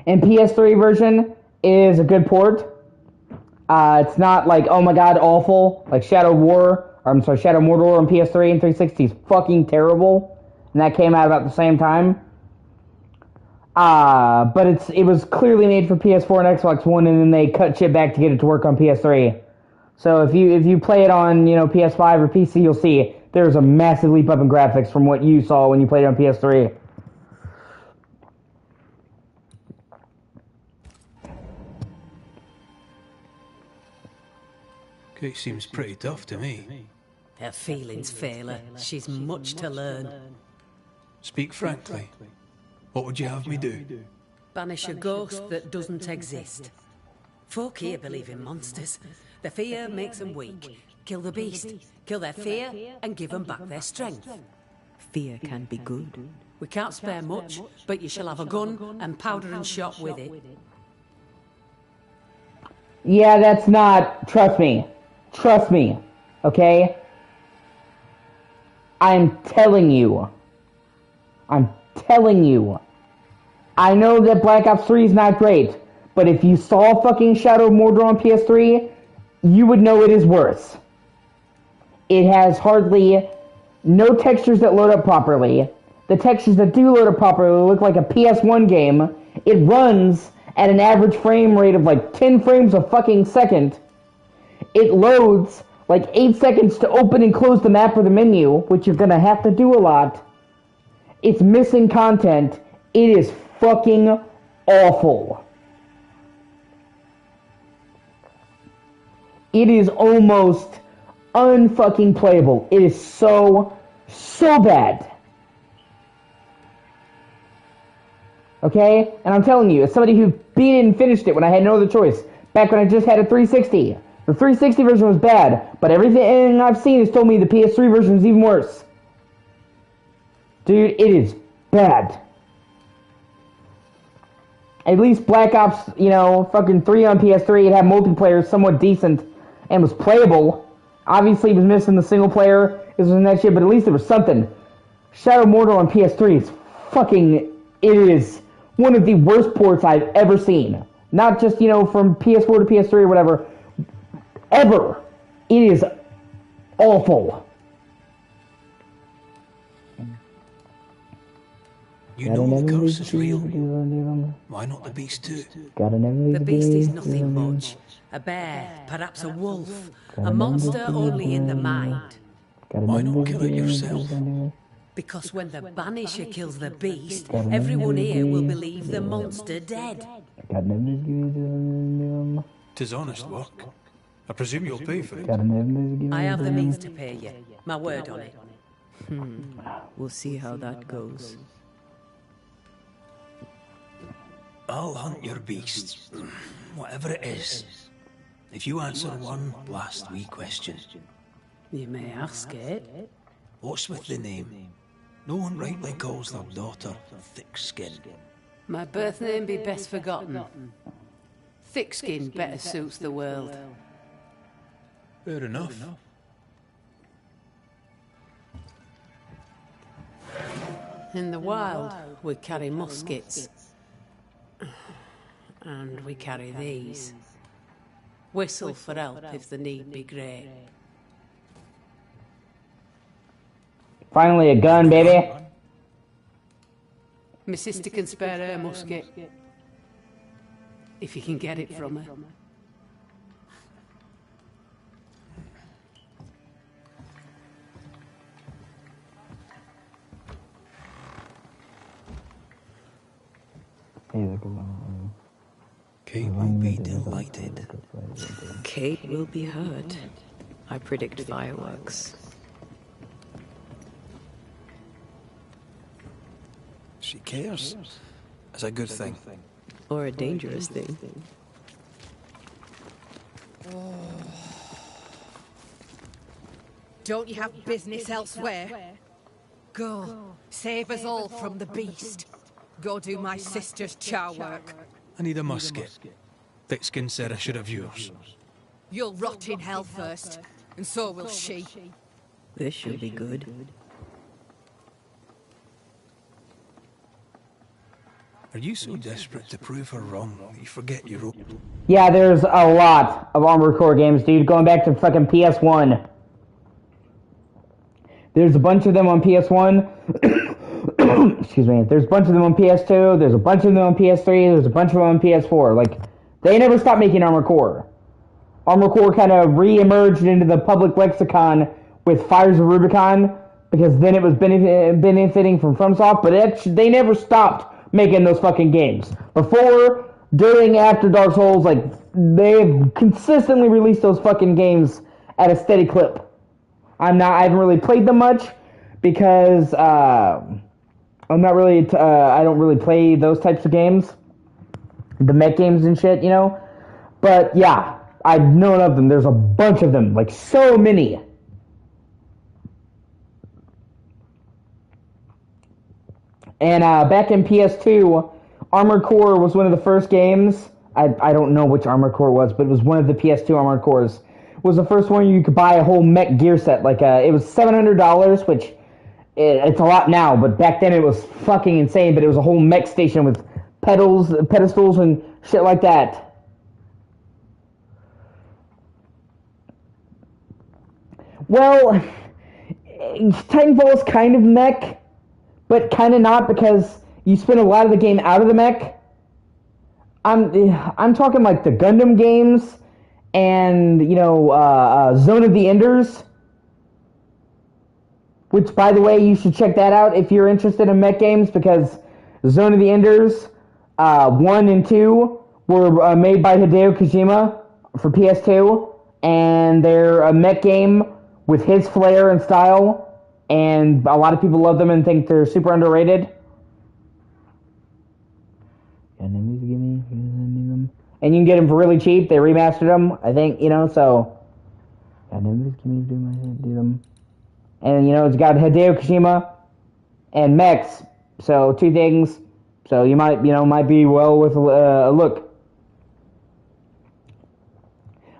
and PS3 version is a good port. It's not like, oh my god, awful. Like Shadow Mordor on PS3 and 360 is fucking terrible. and that came out about the same time. But it was clearly made for PS4 and Xbox One, and then they cut shit back to get it to work on PS3. So if you play it on PS5 or PC, you'll see there's a massive leap up in graphics from what you saw when you played it on PS3. Kate seems pretty tough to me. Her feelings fail her. She's much to learn. Speak frankly. What would you have me do? Banish a ghost that doesn't exist. Folk here believe in monsters. The fear makes them weak. Kill the beast, kill their fear, and give them back their strength. Fear can be good. We can't spare much, but you shall have a gun and powder and shot with it. Yeah, that's not... Trust me, okay? I'm telling you. I know that Black Ops 3 is not great, but if you saw fucking Shadow of Mordor on PS3, you would know it is worse. It has hardly no textures that load up properly. The textures that do load up properly look like a PS1 game. It runs at an average frame rate of like 10 frames a fucking second. It loads like 8 seconds to open and close the map or the menu, which you're gonna have to do a lot. It's missing content. It is fucking awful. It is almost unfucking playable. It is so bad. Okay? And I'm telling you, as somebody who beat it and finished it when I had no other choice, back when I just had a 360, the 360 version was bad, but everything I've seen has told me the PS3 version is even worse. Dude, it is bad. At least Black Ops, fucking 3 on PS3, it had multiplayer somewhat decent and was playable. Obviously, it was missing the single player, it was in that shit, but at least there was something. Shadow of Mordor on PS3 is fucking... It is one of the worst ports I've ever seen. Not just, from PS4 to PS3 or whatever. Ever. It is awful. You know the curse is real. Why not the beast too? The beast is nothing much. A bear, perhaps a wolf. A monster only in the mind. Why not kill it yourself? Because when the Banisher kills the beast, everyone here will believe the monster dead. Tis honest work. I presume you'll pay for it. I have the means to pay you. My word on it. We'll see how that goes. I'll hunt your beast, whatever it is, if you answer one last wee question. You may ask it. What's with the name? No one rightly calls their daughter Thick-Skin. My birth name be best forgotten. Thick-Skin better suits the world. Fair enough. In the wild, we carry muskets. And we carry these. Whistle for help if the need be great. Finally a gun, baby. My sister can spare her musket. If you can get it from her. Kate will be delighted. Kate will be hurt. I predict fireworks. She cares. It's a good thing. Or a dangerous thing. Don't you have business elsewhere? Go, save us all from the beast. Go do my sister's char work. I need a musket. Thick-Skin said I should have yours. You'll rot in hell first, and so will she. This should be good. Are you so desperate to prove her wrong that you forget your own? Yeah, there's a lot of Armored Core games, dude, going back to fucking PS1. There's a bunch of them on PS1. excuse me, there's a bunch of them on PS2, there's a bunch of them on PS3, there's a bunch of them on PS4. Like, they never stopped making Armored Core. Armored Core kind of re-emerged into the public lexicon with Fires of Rubicon, because then it was benefiting from FromSoft, but they never stopped making those fucking games. Before, during, after Dark Souls, like, they've consistently released those fucking games at a steady clip. I haven't really played them much, because, I'm not really, I don't really play those types of games. The mech games and shit, you know? But, yeah, I've known of them. There's a bunch of them, like, so many. And, back in PS2, Armored Core was one of the first games. I don't know which Armored Core it was, but it was one of the PS2 Armored Cores. It was the first one you could buy a whole mech gear set. Like, it was $700, which... It's a lot now, but back then it was fucking insane. But it was a whole mech station with pedestals, and shit like that. Well, Titanfall is kind of mech, but kind of not, because you spend a lot of the game out of the mech. I'm talking like the Gundam games, and you know, Zone of the Enders. Which, by the way, you should check that out if you're interested in mech games, because Zone of the Enders 1 and 2 were made by Hideo Kojima for PS2, and they're a mech game with his flair and style, and a lot of people love them and think they're super underrated. And you can get them for really cheap. They remastered them, I think, you know, so... do them. And, you know, it's got Hideo Kojima and mechs. So, two things. So, you might be well worth a look.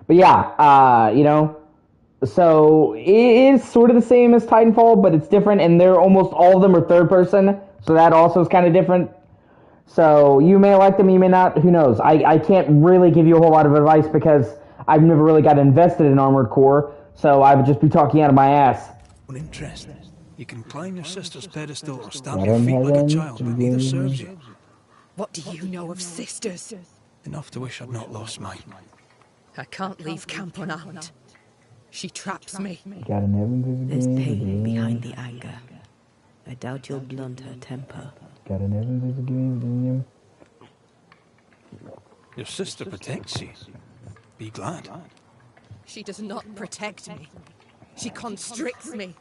But, yeah, you know. So, it is sort of the same as Titanfall, but it's different. And they're almost all of them are third person. So, that also is kind of different. So, you may like them, you may not. Who knows? I can't really give you a whole lot of advice, because I've never really got invested in Armored Core. So, I would just be talking out of my ass. Interest. You can climb your sister's pedestal or stamp your feet like a child, but neither serves you. What do you know of sisters? Enough to wish I'd not lost mine. I can't leave camp unarmed. She traps me. There's pain behind the anger. I doubt you'll blunt her temper. Your sister protects you. Be glad. She does not protect me. She constricts me.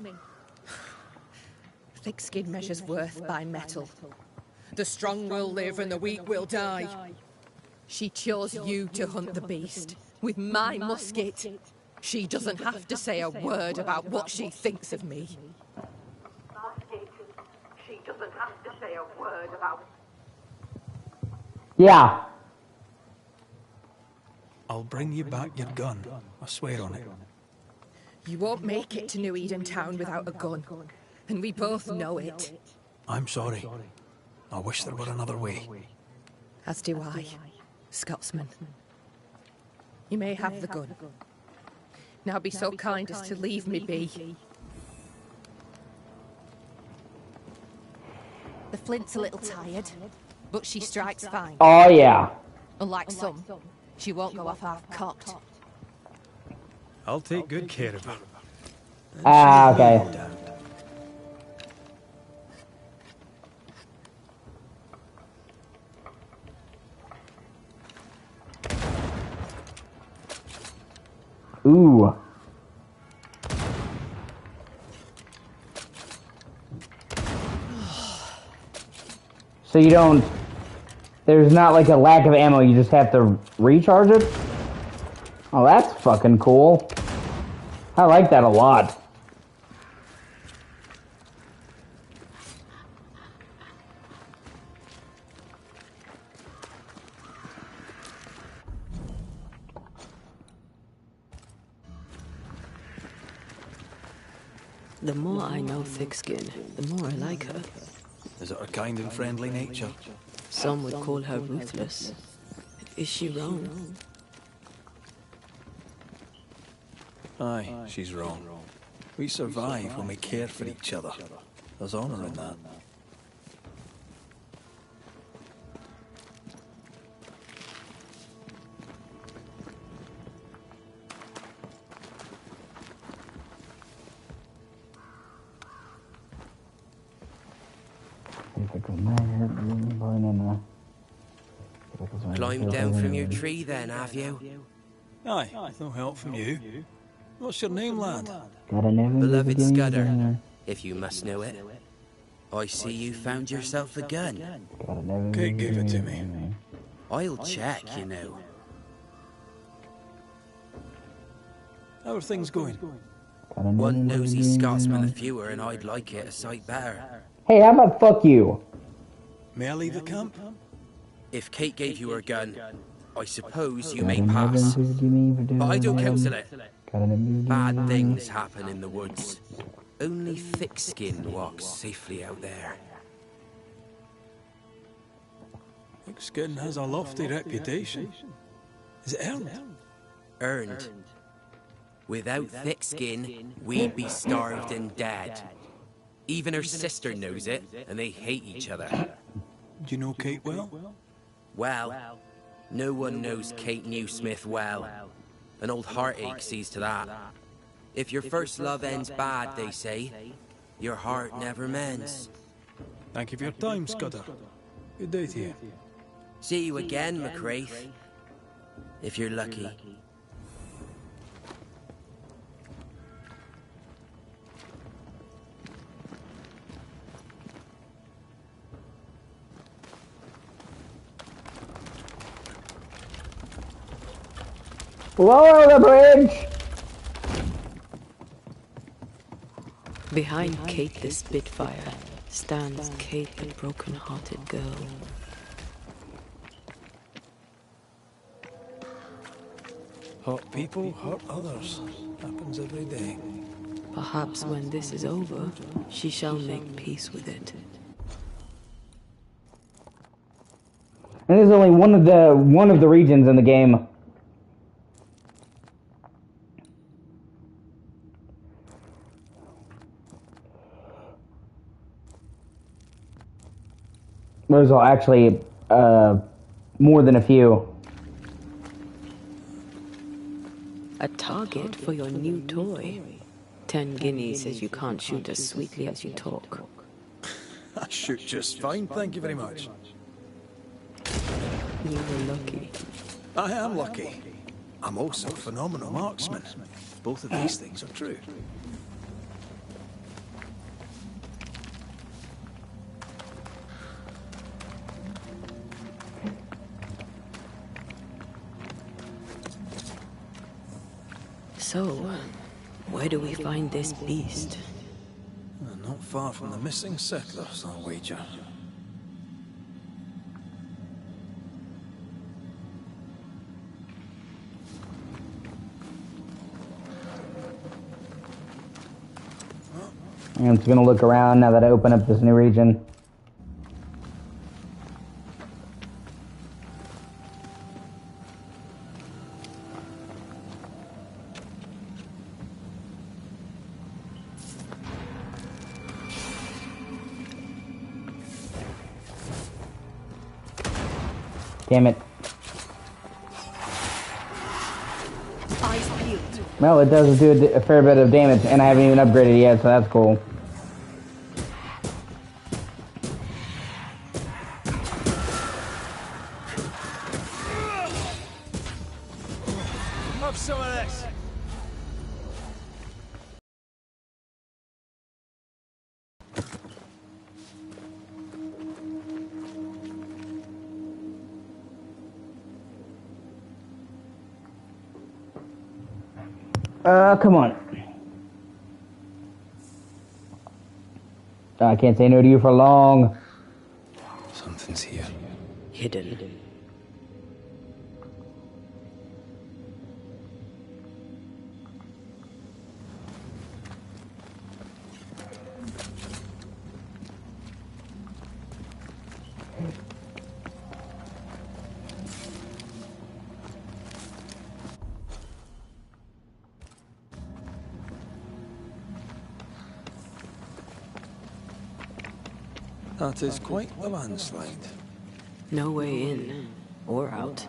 Thick skin measures worth by metal. The strong will live and the weak will die. She chose you to hunt the beast with my musket. She doesn't have to say a word about what she thinks of me. She doesn't have to say a word about... Yeah. I'll bring you back your gun. I swear on it. You won't make it to New Eden Town without a gun, and we both know it. I'm sorry. I wish there were another way. As do I, Scotsman. You may have the gun. Now be so kind as to leave me be. The flint's a little tired, but she strikes fine. Oh, yeah. Unlike some, she won't go off half-cocked. I'll take good care of her. Ah, okay. Ooh. So you don't... There's not like a lack of ammo, you just have to recharge it? Oh, that's fucking cool. I like that a lot. The more I know Thickskin, the more I like her. Is it her kind and friendly nature? Some would call her ruthless. Is she wrong? Aye, she's wrong. We survive when we care for each other. There's honor in that. Climbed down from your tree then, have you? Aye, no help from you. What's your name, lad? Beloved Scudder, if you must know it. I see you found yourself a gun. Kate gave it to me. I'll check, you know. How are things going? One nosy Scotsman the fewer, and I'd like it a sight better. Hey, how about fuck you? May I leave the camp? If Kate gave you her gun, I suppose you may pass. But I don't counsel it. Bad things happen in the woods. Only thick-skinned walks safely out there. Thick-skin has a lofty reputation. Is it earned? Earned. Without thick skin, we'd be starved and dead. Even her sister knows it, and they hate each other. Do you know Kate well? Well, no one knows Kate Newsmith well. An old heartache sees to that. If your first love ends bad, they say, your heart never mends. Thank you for your time, Scudder. Good day to you. See you again, McCraith. If you're lucky. Lower the bridge! Behind Kate the Spitfire stands Kate the broken-hearted girl. Hurt people hurt others. Happens every day. Perhaps when this is over, she shall make peace with it. And this is only one of the regions in the game. There's actually more than a few. A target for your new toy. 10 guineas says you can't shoot as sweetly as you talk. I shoot just fine, thank you very much. You were lucky. I am lucky. I'm also a phenomenal marksman. Both of these things are true. So, where do we find this beast? Not far from the missing settlers, I'll wager. I'm just gonna look around now that I open up this new region. Damn it. Eyes peeled. Well, it does do a fair bit of damage, and I haven't even upgraded yet, so that's cool. Have some of this. Come on. I can't say no to you for long. Something's here. Hidden. That is quite the landslide. No way in or out.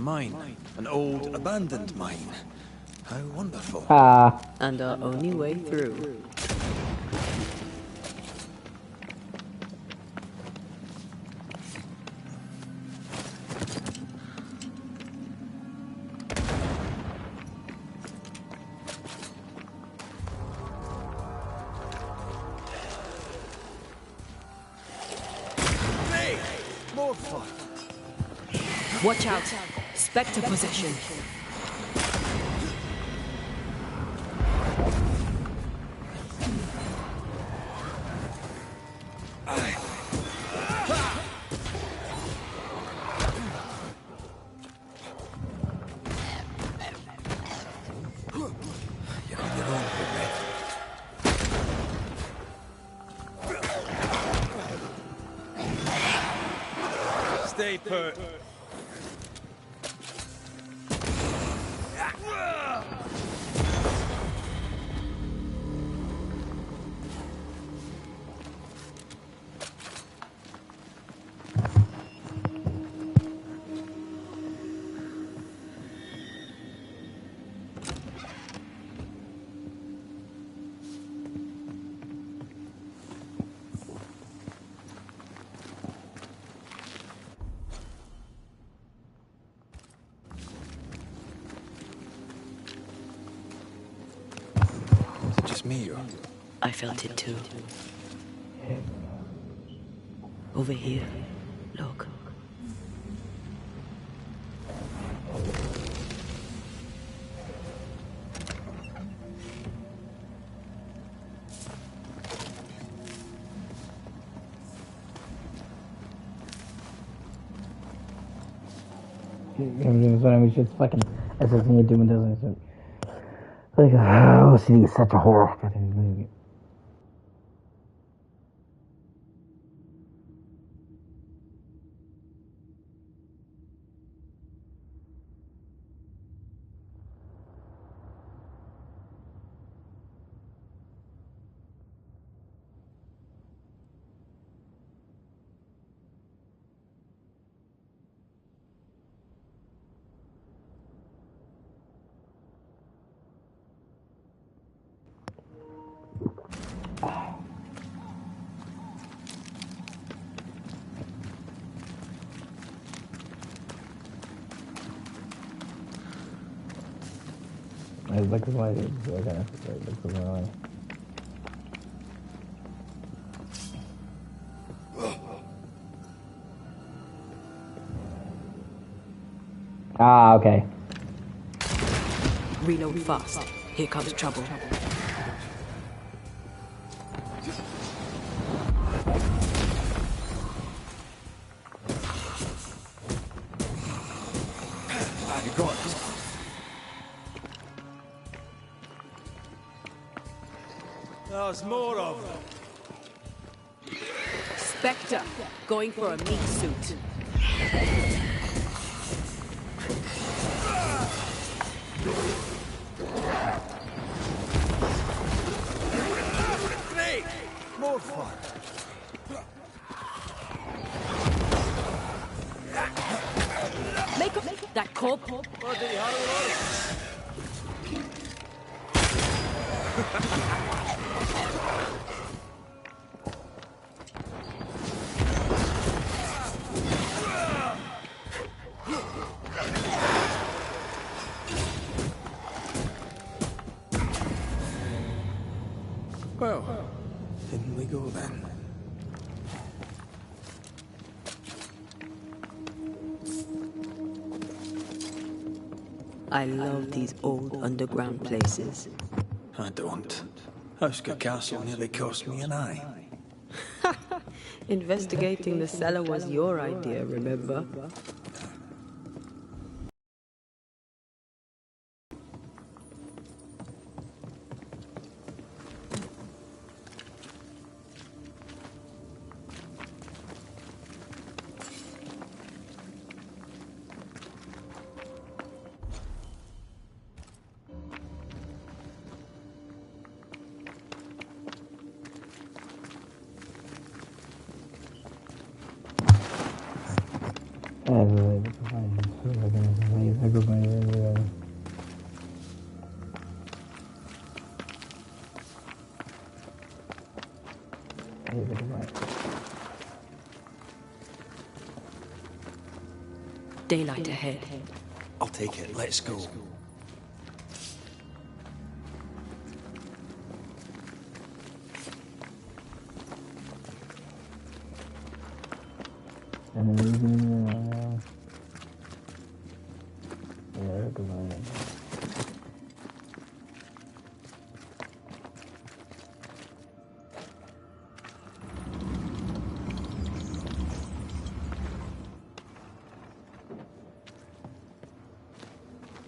mine. An old, abandoned mine. How wonderful. And our only way through. More fun. Watch out. Spectre possession. You're on your own, Red. Stay put. Is it just me, or? I felt it too. Over here. Look. We should fucking assassinate doing this. Like, O.C.G is such a horror. Okay. Reload fast. Here comes trouble. You got it. There's more of them. Spectre, going for a meat suit. Great! More fun. Make up that corp. Well, in we go then. I love these old underground places. I don't. Houska Castle nearly cost me an eye. Investigating the cellar was your idea, remember? Daylight ahead. I'll take it. Let's go.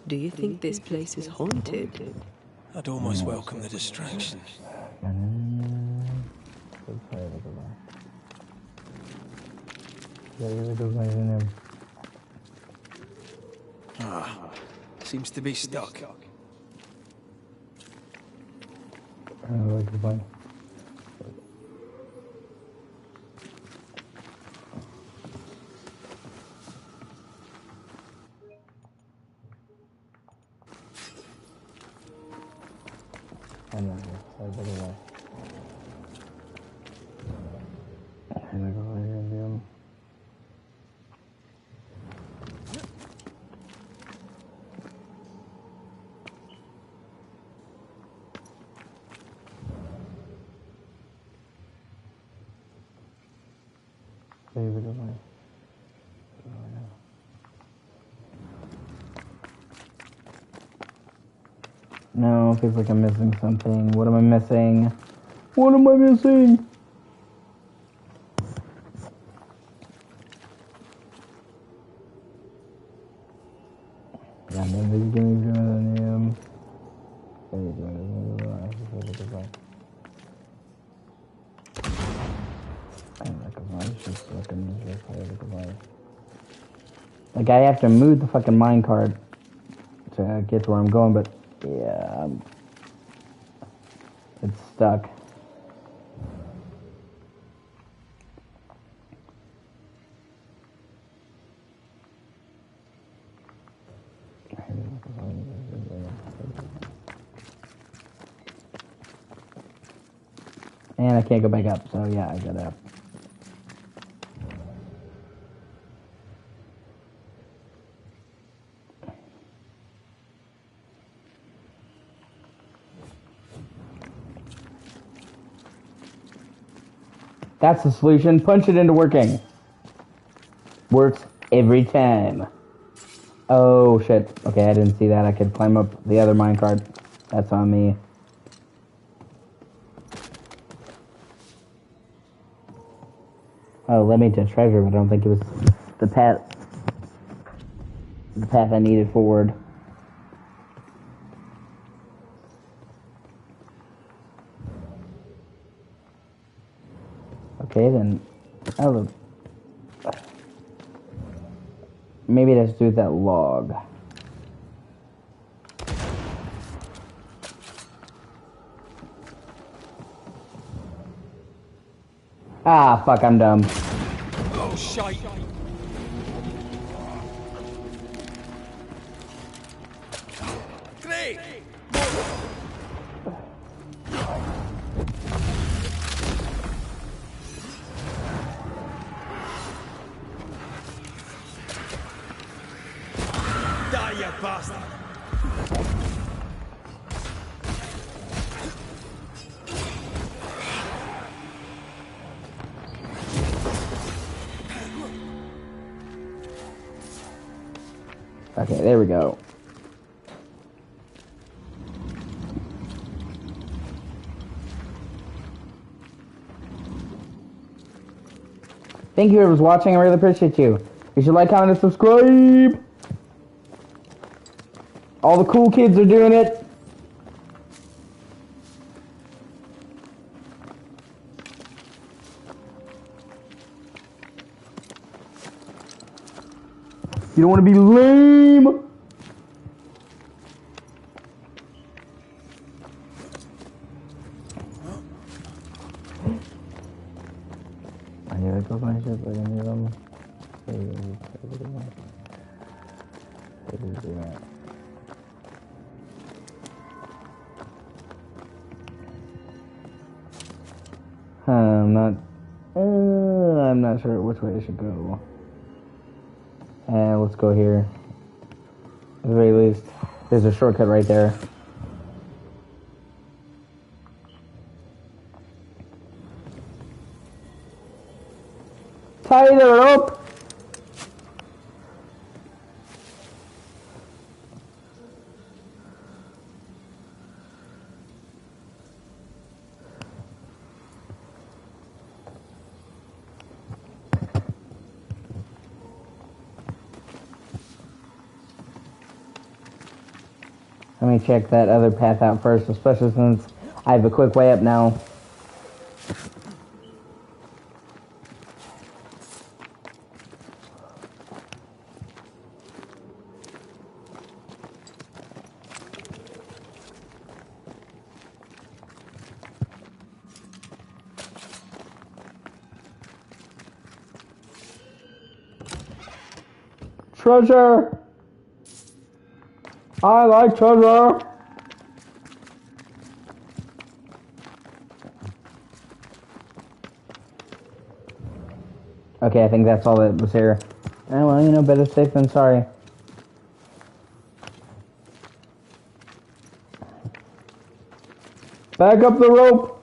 Do you think this place is haunted? I'd almost welcome the distraction. Ah, seems to be stuck. No, it feels like I'm missing something. What am I missing? What am I missing? Like, I have to move the fucking minecart to get to where I'm going, but yeah, it's stuck. And I can't go back up, so yeah, I gotta... That's the solution. Punch it into working. Works every time. Oh, shit. Okay, I didn't see that. I could climb up the other minecart. That's on me. Oh, led me to treasure, but I don't think it was the path I needed forward. Okay, then. Oh, maybe let's do that log. Ah, fuck, I'm dumb. Oh, shite. Great. Die, you bastard. Okay, there we go. Thank you whoever's watching, I really appreciate you. You should like, comment, and subscribe! All the cool kids are doing it! You don't want to be lame! I'm not sure which way I should go. Let's go here. At the very least, there's a shortcut right there. Tie the rope! Let me check that other path out first, especially since I have a quick way up now. Treasure! I like treasure! Okay, I think that's all that was here. Oh, well, you know, better safe than sorry. Back up the rope!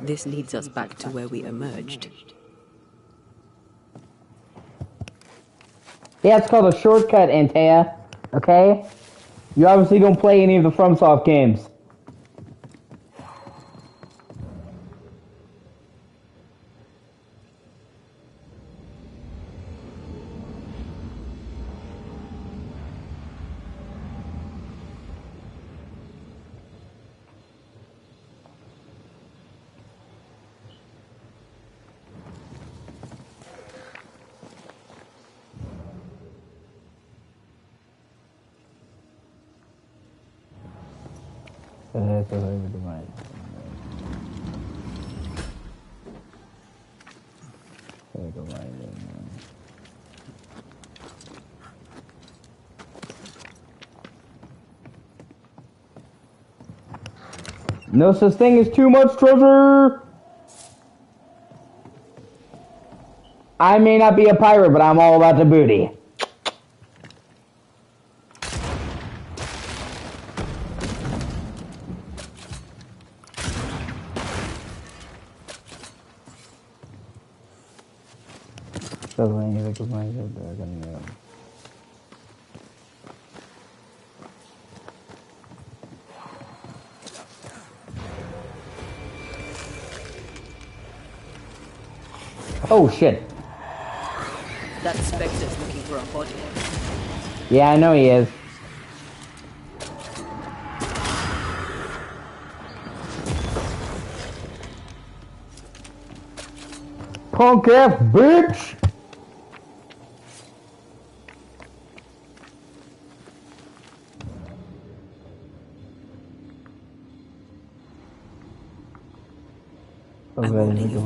This leads us back to where we emerged. Yeah, it's called a shortcut, Antea. Okay? You obviously don't play any of the FromSoft games. No such thing as too much treasure! I may not be a pirate, but I'm all about the booty. Oh shit. That Spectre's looking for a body. Yeah, I know he is. Punk ass bitch! I'm only a fool.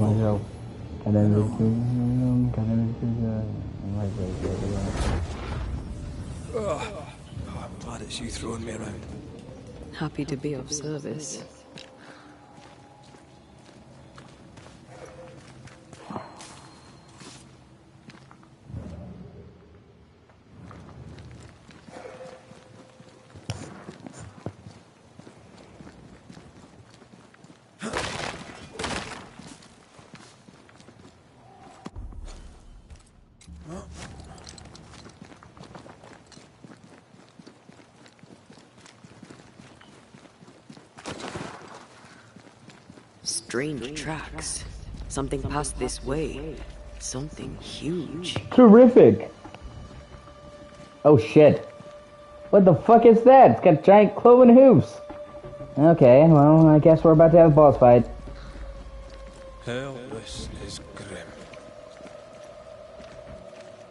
I'm glad it's you throwing me around. Happy to be of service. Strange tracks. Something passed this way. Something huge. Terrific! Oh shit. What the fuck is that? It's got giant cloven hoofs. Okay, well, I guess we're about to have a boss fight. Hell, this is grim.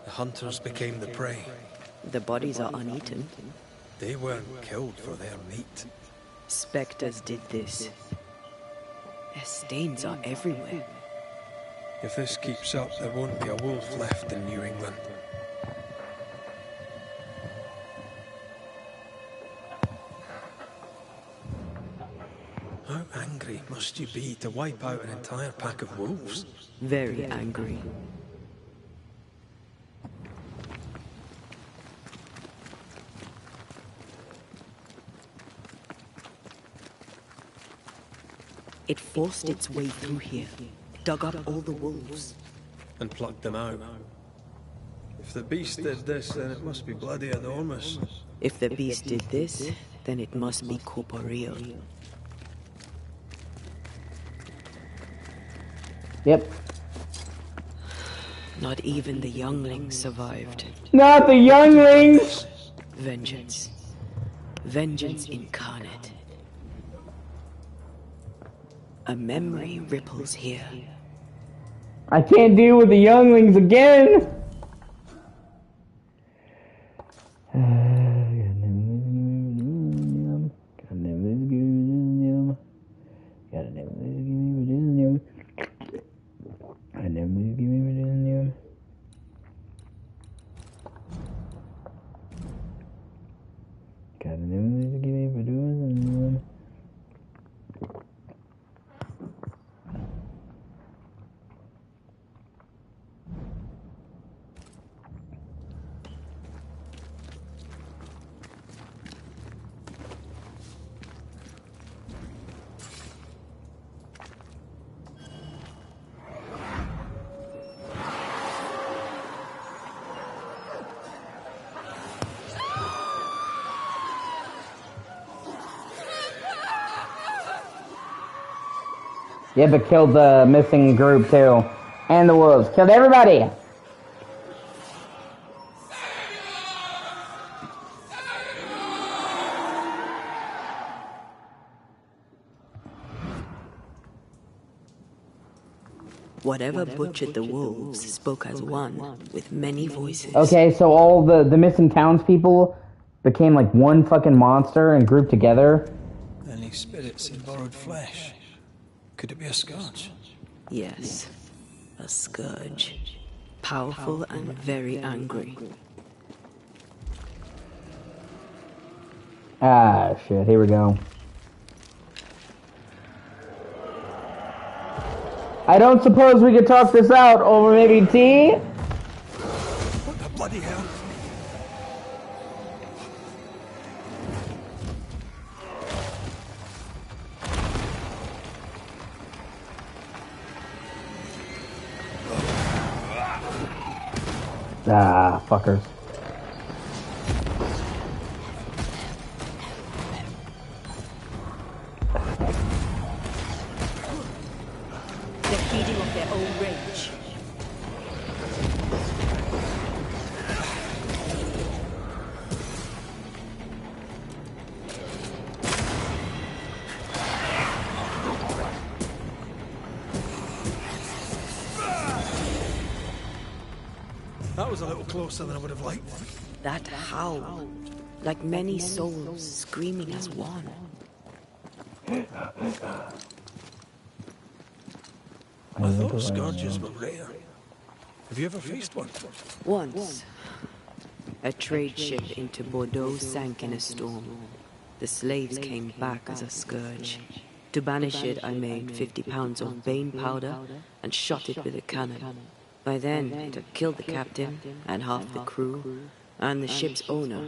The hunters became the prey. The bodies are uneaten. They weren't killed for their meat. Spectres did this. Their stains are everywhere. If this keeps up, there won't be a wolf left in New England. How angry must you be to wipe out an entire pack of wolves? Very angry. It forced its way through here, dug up all the wolves. And plucked them out. If the beast did this, then it must be bloody enormous. If the beast did this, then it must be corporeal. Yep. Not even the younglings survived. Not the younglings! Vengeance. Vengeance incarnate. A memory ripples here. I can't deal with the younglings again! Yeah, but killed the missing group too. And the wolves. Killed everybody! Whatever butchered the wolves spoke as one, with many voices. Okay, so all the missing townspeople became like one fucking monster and grouped together? Any spirits in borrowed flesh? Could it be a scourge? Yes, a scourge. Powerful and very angry. Ah, shit, here we go. I don't suppose we could talk this out over maybe tea? What the bloody hell? Ah, fuckers. They're feeding off their own rage. That was a little closer than I would have liked. That howl, like many souls screaming as one. I thought scourges were rare. Have you ever faced one? Once, a trade ship into Bordeaux sank in a storm. The slaves came back as a scourge. To banish it, I made 50 pounds of bane powder and shot it with a cannon. By then, it had killed the captain and half the crew and the ship's owner.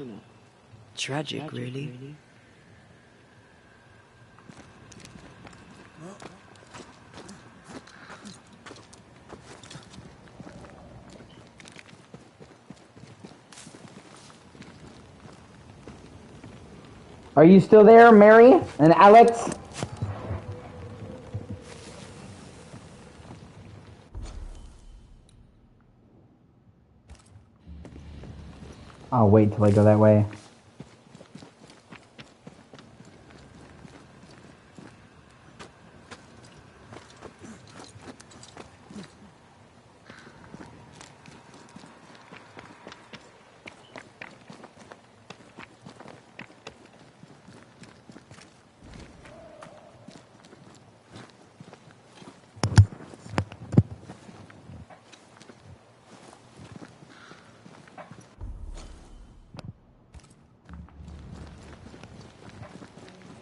Tragic, really. Are you still there, Mary and Alex? I'll wait till I go that way.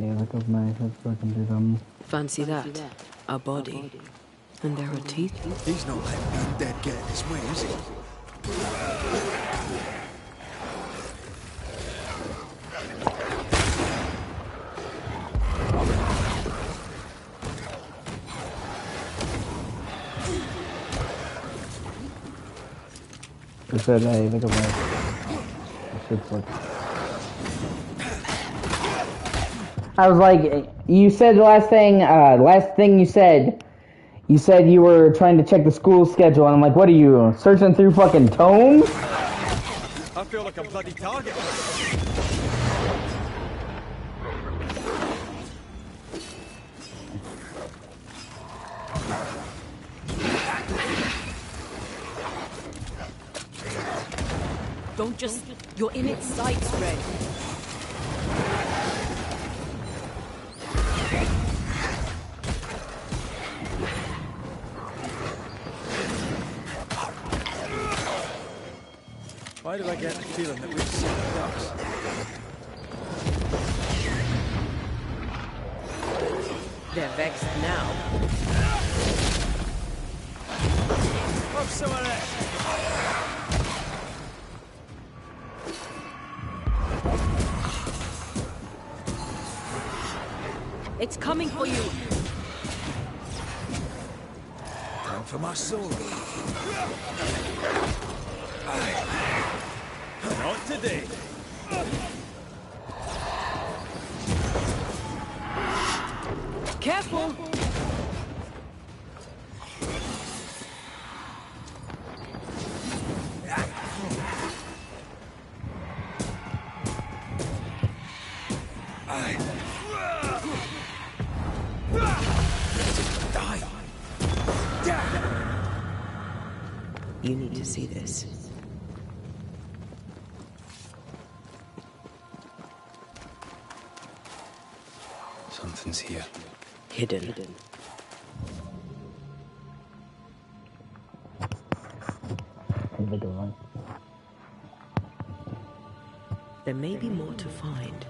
recognize it, fucking do them. Fancy that? A body. And there are teeth. He's not letting being dead get in his way, is he? It said, hey, look at my... Shit's like... I was like, you said the last thing you said you were trying to check the school schedule, and I'm like, what are you, searching through fucking tomes? I feel like a bloody target. Don't just... You're in its sights, Red. Why do I get the feeling that we've seen ducks? They're vexed now. Have some of that! It's coming for you. Time for my soul. Not today. Careful. You need to see this. Something's here. Hidden. There may be more to find.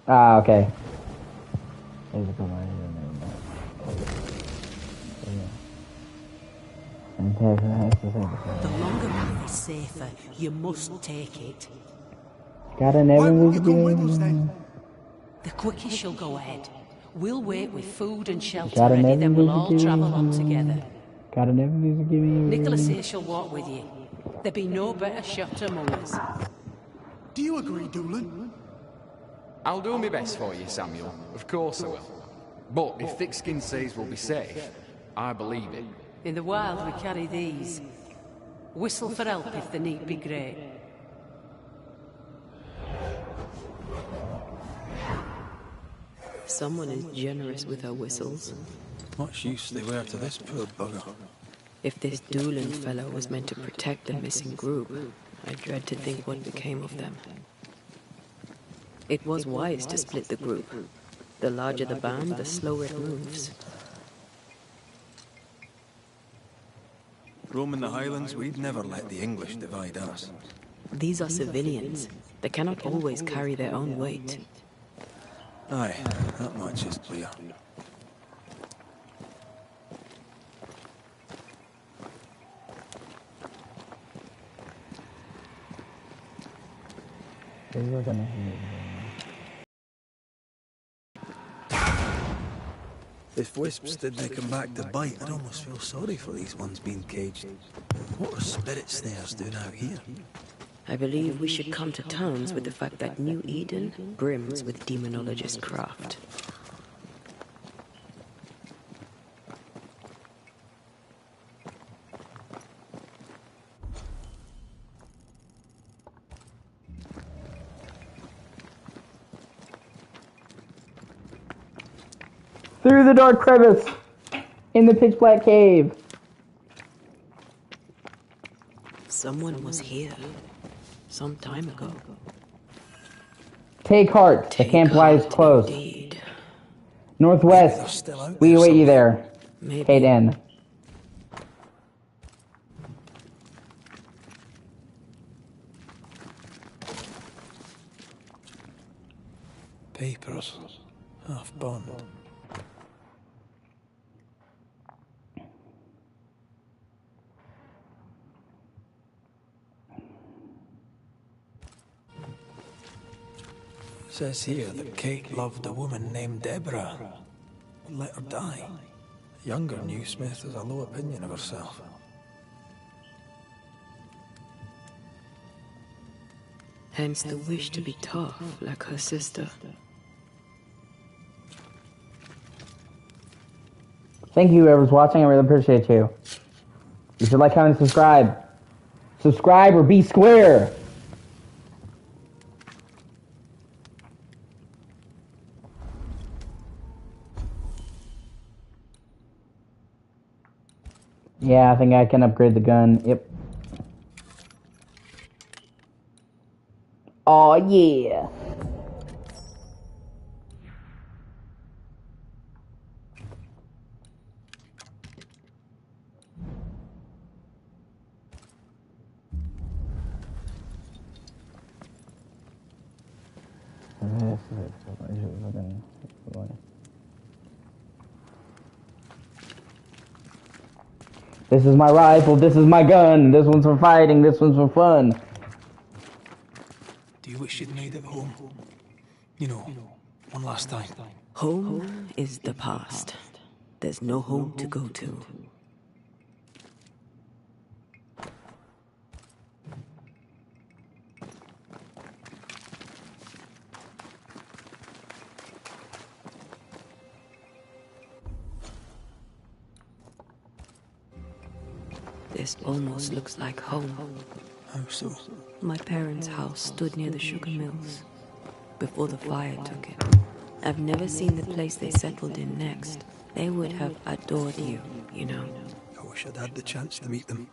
Ah, okay. The longer path is safer. You must take it. Gotta never lose a game. The quickest you'll go ahead. We'll wait with food and shelter Gotta ready, never then we'll lose a all game. travel on together. Gotta never lose a game. Nicholas here shall walk with you. There be no better shot among us. Do you agree, Doolin? I'll do my best for you, Samuel. Of course I will. But if Thickskin says we'll be safe, I believe it. In the wild we carry these. Whistle for help if the need be great. Someone is generous with her whistles. Much use they were to this poor bugger. If this Doolin fellow was meant to protect the missing group, I dread to think what became of them. It was wise to split the group. The larger the band, the slower it moves. Roaming the Highlands, we'd never let the English divide us. These are civilians. They cannot always carry their own weight. Aye, that much is clear. If wisps didn't come back to bite, I'd almost feel sorry for these ones being caged. What are spirit snares doing out here? I believe we should come to terms with the fact that New Eden brims with demonologist craft. Through the dark crevice, in the pitch black cave. Someone was here, some time ago. Take heart. The camp lies close. Indeed. Northwest. We await you there. Maybe. Kate N. Papers. Half bond. Says here that Kate loved a woman named Deborah, but let her die. A younger New Smith has a low opinion of herself. Hence the wish to be tough, like her sister. Thank you, whoever's watching. I really appreciate you. You should like, comment, and subscribe. Subscribe or be square. Yeah, I think I can upgrade the gun. Yep. Oh yeah. This is my rifle, this is my gun, this one's for fighting, this one's for fun. Do you wish you'd made it home? You know, one last time. Home is the past. There's no home to go to. This almost looks like home. How so? My parents' house stood near the sugar mills before the fire took it. I've never seen the place they settled in next. They would have adored you, you know. I wish I'd had the chance to meet them.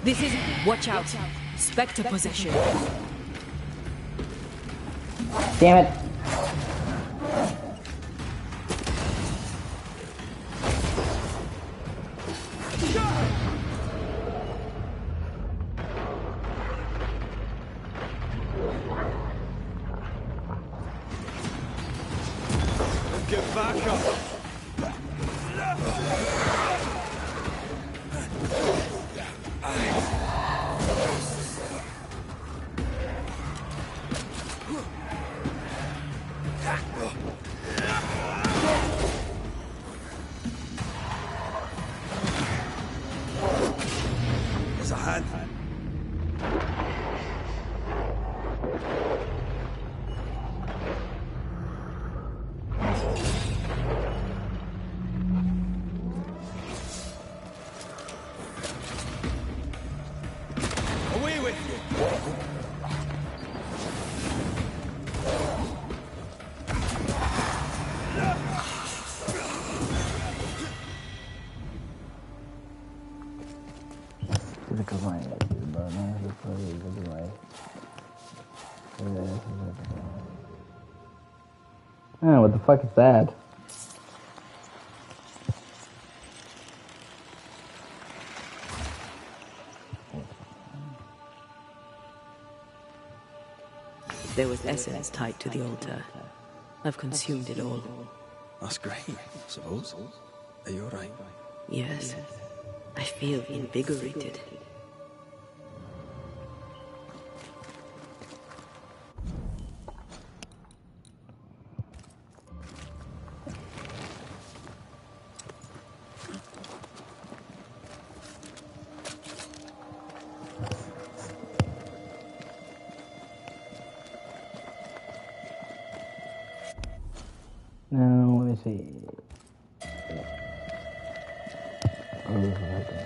This is... Watch out. Spectre possession. Damn it. Get back up. There's a hand. Away with you. Oh, what the fuck is that? There was essence tied to the altar. I've consumed it all. That's great, I suppose. Are you alright? Yes. I feel invigorated. Now, let me see. Oh, this is okay.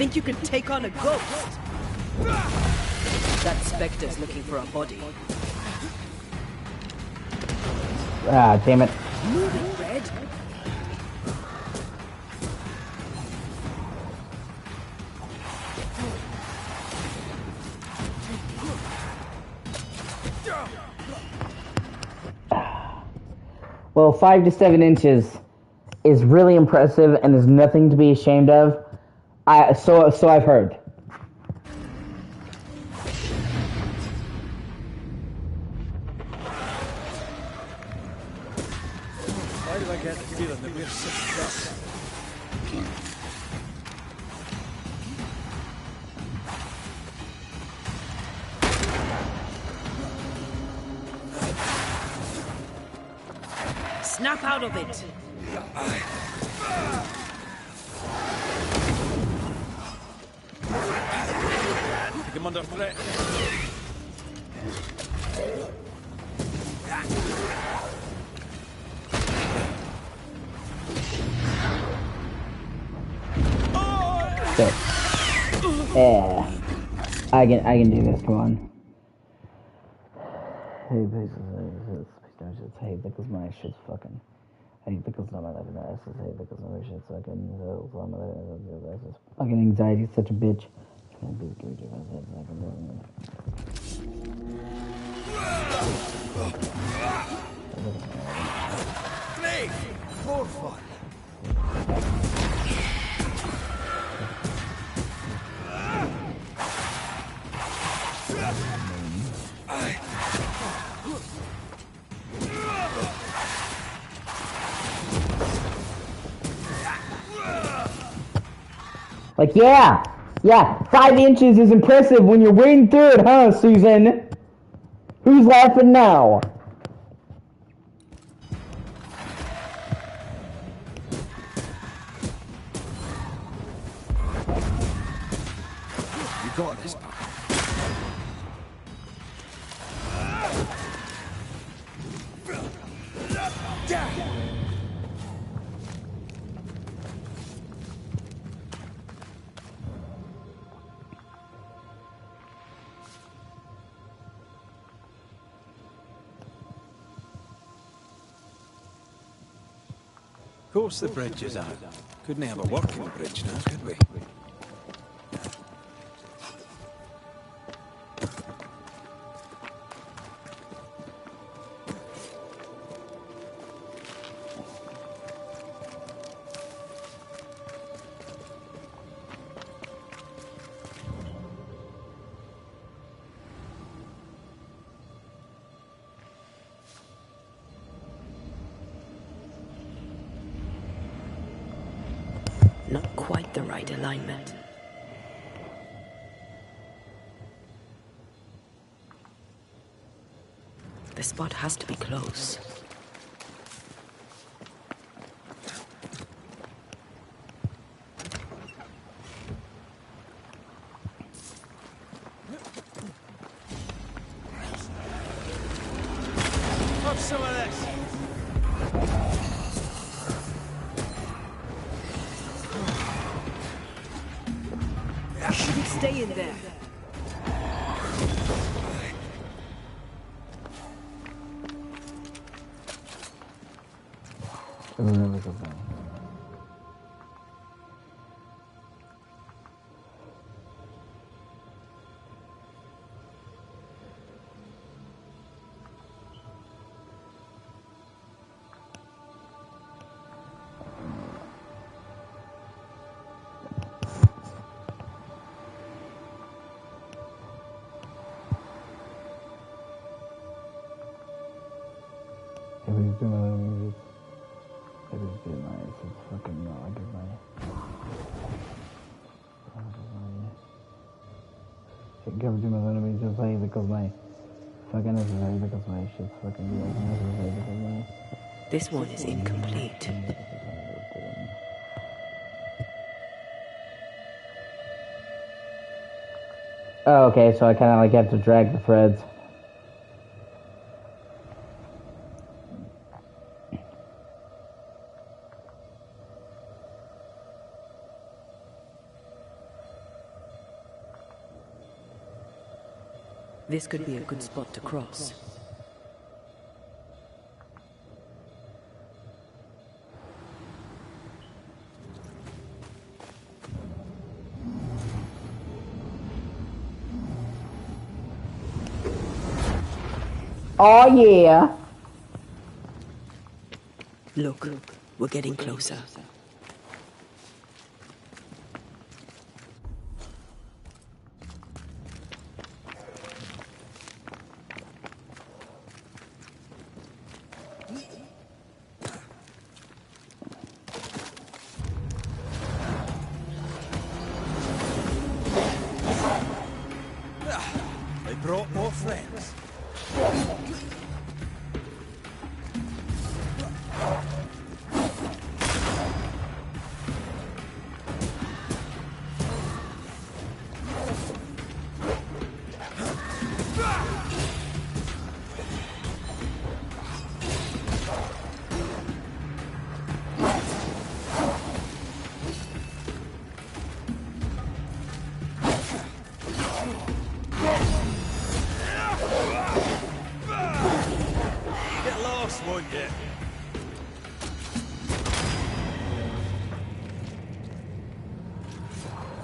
Think you can take on a ghost? That specter's looking for a body. Ah, damn it. Move it, Red. Well, 5 to 7 inches is really impressive and there's nothing to be ashamed of. So I've heard. Why do I get the feeling that we're such dust? Snap out of it. Take him under threat. Okay. Yeah. I can do this, come on. Hey, please, hey, because my shit's fucking. Hey, because not my life in the ass is hey, because my shit's fucking. Fucking anxiety is such a bitch. Great! More fun! Like, yeah, 5 inches is impressive when you're wading through it, huh, Susan? Who's laughing now? You got this, pal. Of course the bridge is out. Couldn't have a working bridge now, could we? Not quite the right alignment. The spot has to be close. Have some of this! Shouldn't stay in there. please do my music. Please do nice. It's fucking not like it's nice. It gives you my enemy just like because my fucking necessary because my shit's fucking necessary because my. This one is incomplete. Oh, okay, so I kind of like have to drag the threads. This could be a good spot to cross. Oh yeah. Look, we're getting closer. They brought more friends. Won't you?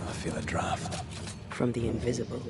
I feel a draft. From the invisible.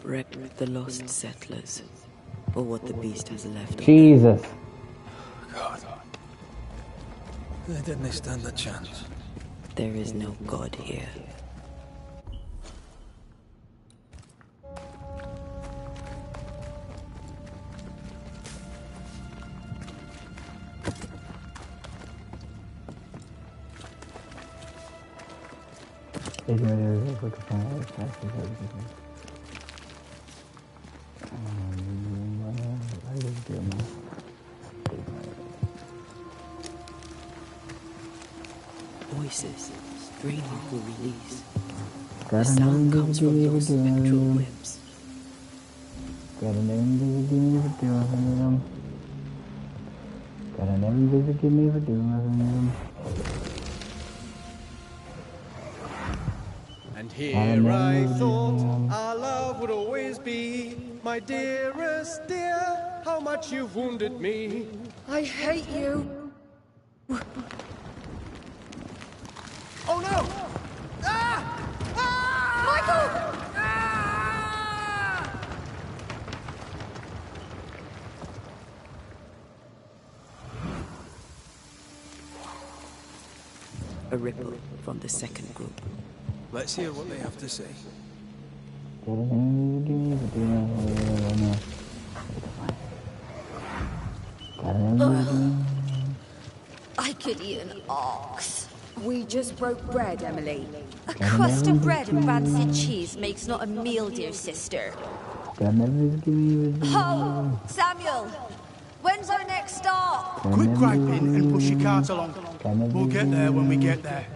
Rep the lost settlers, or what the beast has left of Jesus. them. God. They didn't stand a chance. There is no God here. Voices, 3 local release. The sound comes from those spectral webs. Got an enemy give me for doing them. Got an enemy give me for doing them. And here I thought our love would always be, my dearest dear, how much you've wounded me. I hate you. Oh no! Ah! Ah! Michael! Ah! A ripple from the second group. Let's hear what they have to say. I could eat an ox. We just broke bread, Emily. A crust of bread and rancid cheese makes not a meal, dear sister. Ho! Samuel! When's our next stop? Quit griping and push your cart along. We'll get there when we get there.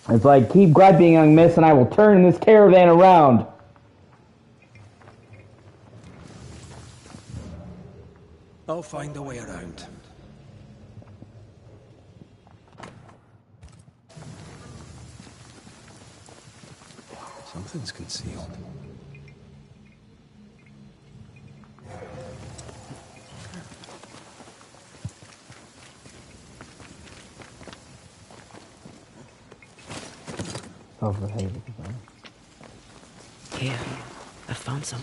It's like, keep griping, young miss, and I will turn this caravan around. I'll find a way around. Something's concealed. Here, I found some.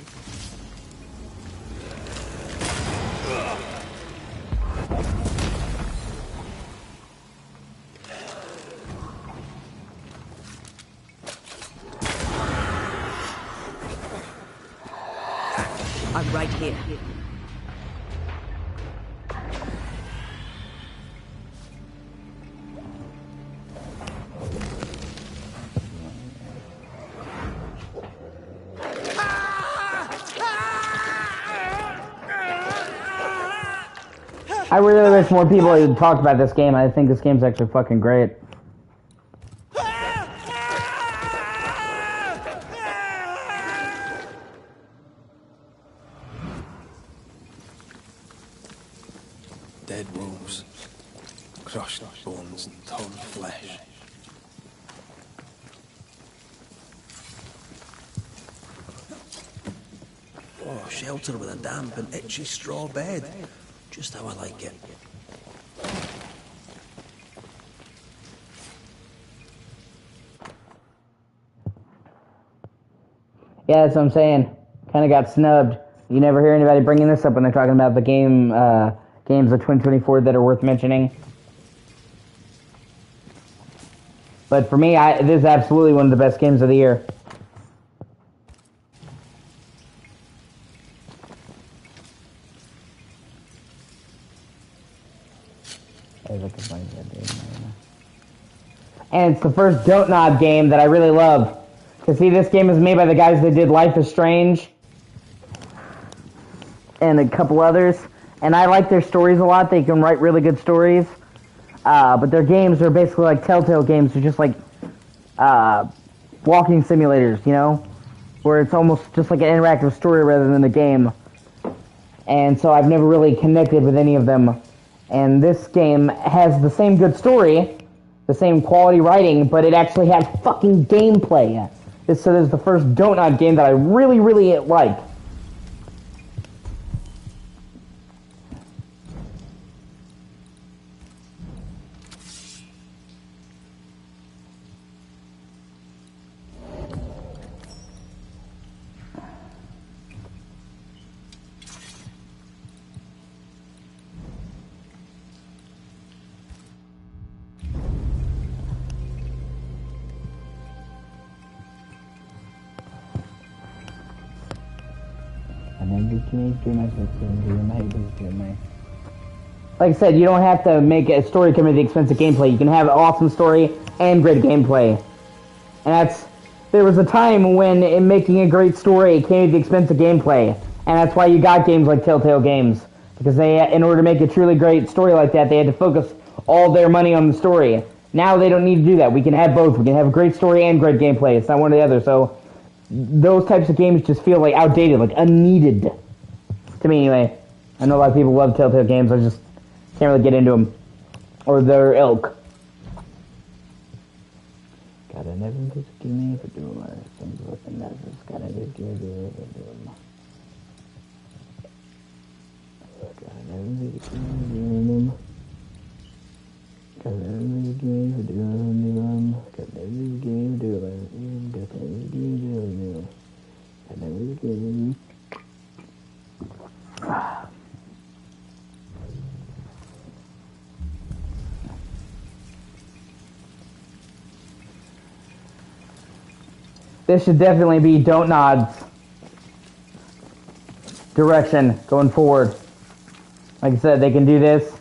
I'm right here. I really wish more people had talked about this game. I think this game's actually fucking great. Dead wolves, crushed bones and torn flesh. Oh, shelter with a damp and itchy straw bed. Just how I like it. Yeah, that's what I'm saying. Kind of got snubbed. You never hear anybody bringing this up when they're talking about the games of 2024 that are worth mentioning. But for me, this is absolutely one of the best games of the year. And it's the first Don't Nod game that I really love. Because see, this game is made by the guys that did Life is Strange. And a couple others. And I like their stories a lot. They can write really good stories. But their games are basically like Telltale games. They're just like walking simulators, you know? Where it's almost just like an interactive story rather than a game. And so I've never really connected with any of them. And this game has the same good story, the same quality writing, but it actually has fucking gameplay. So this is the first Don't Nod game that I really, really like. Like I said, you don't have to make a story come at the expense of gameplay. You can have an awesome story and great gameplay. And there was a time when in making a great story, it came at the expense of gameplay. And that's why you got games like Telltale Games. Because in order to make a truly great story like that, they had to focus all their money on the story. Now they don't need to do that. We can have both. We can have a great story and great gameplay. It's not one or the other. So those types of games just feel like outdated, like unneeded. To me, anyway. I know a lot of people love Telltale Games. I just can't really get into them. Or their ilk. Gotta never just give me for doing my things with the messages. Gotta just give me for doing my... Gotta never just give me for doing them. Gotta never just give me for doing them. Gotta never just give me for doing them. Gotta never just give me for doing them. Gotta never just give me... This should definitely be Don't Nod's direction going forward. Like I said, they can do this,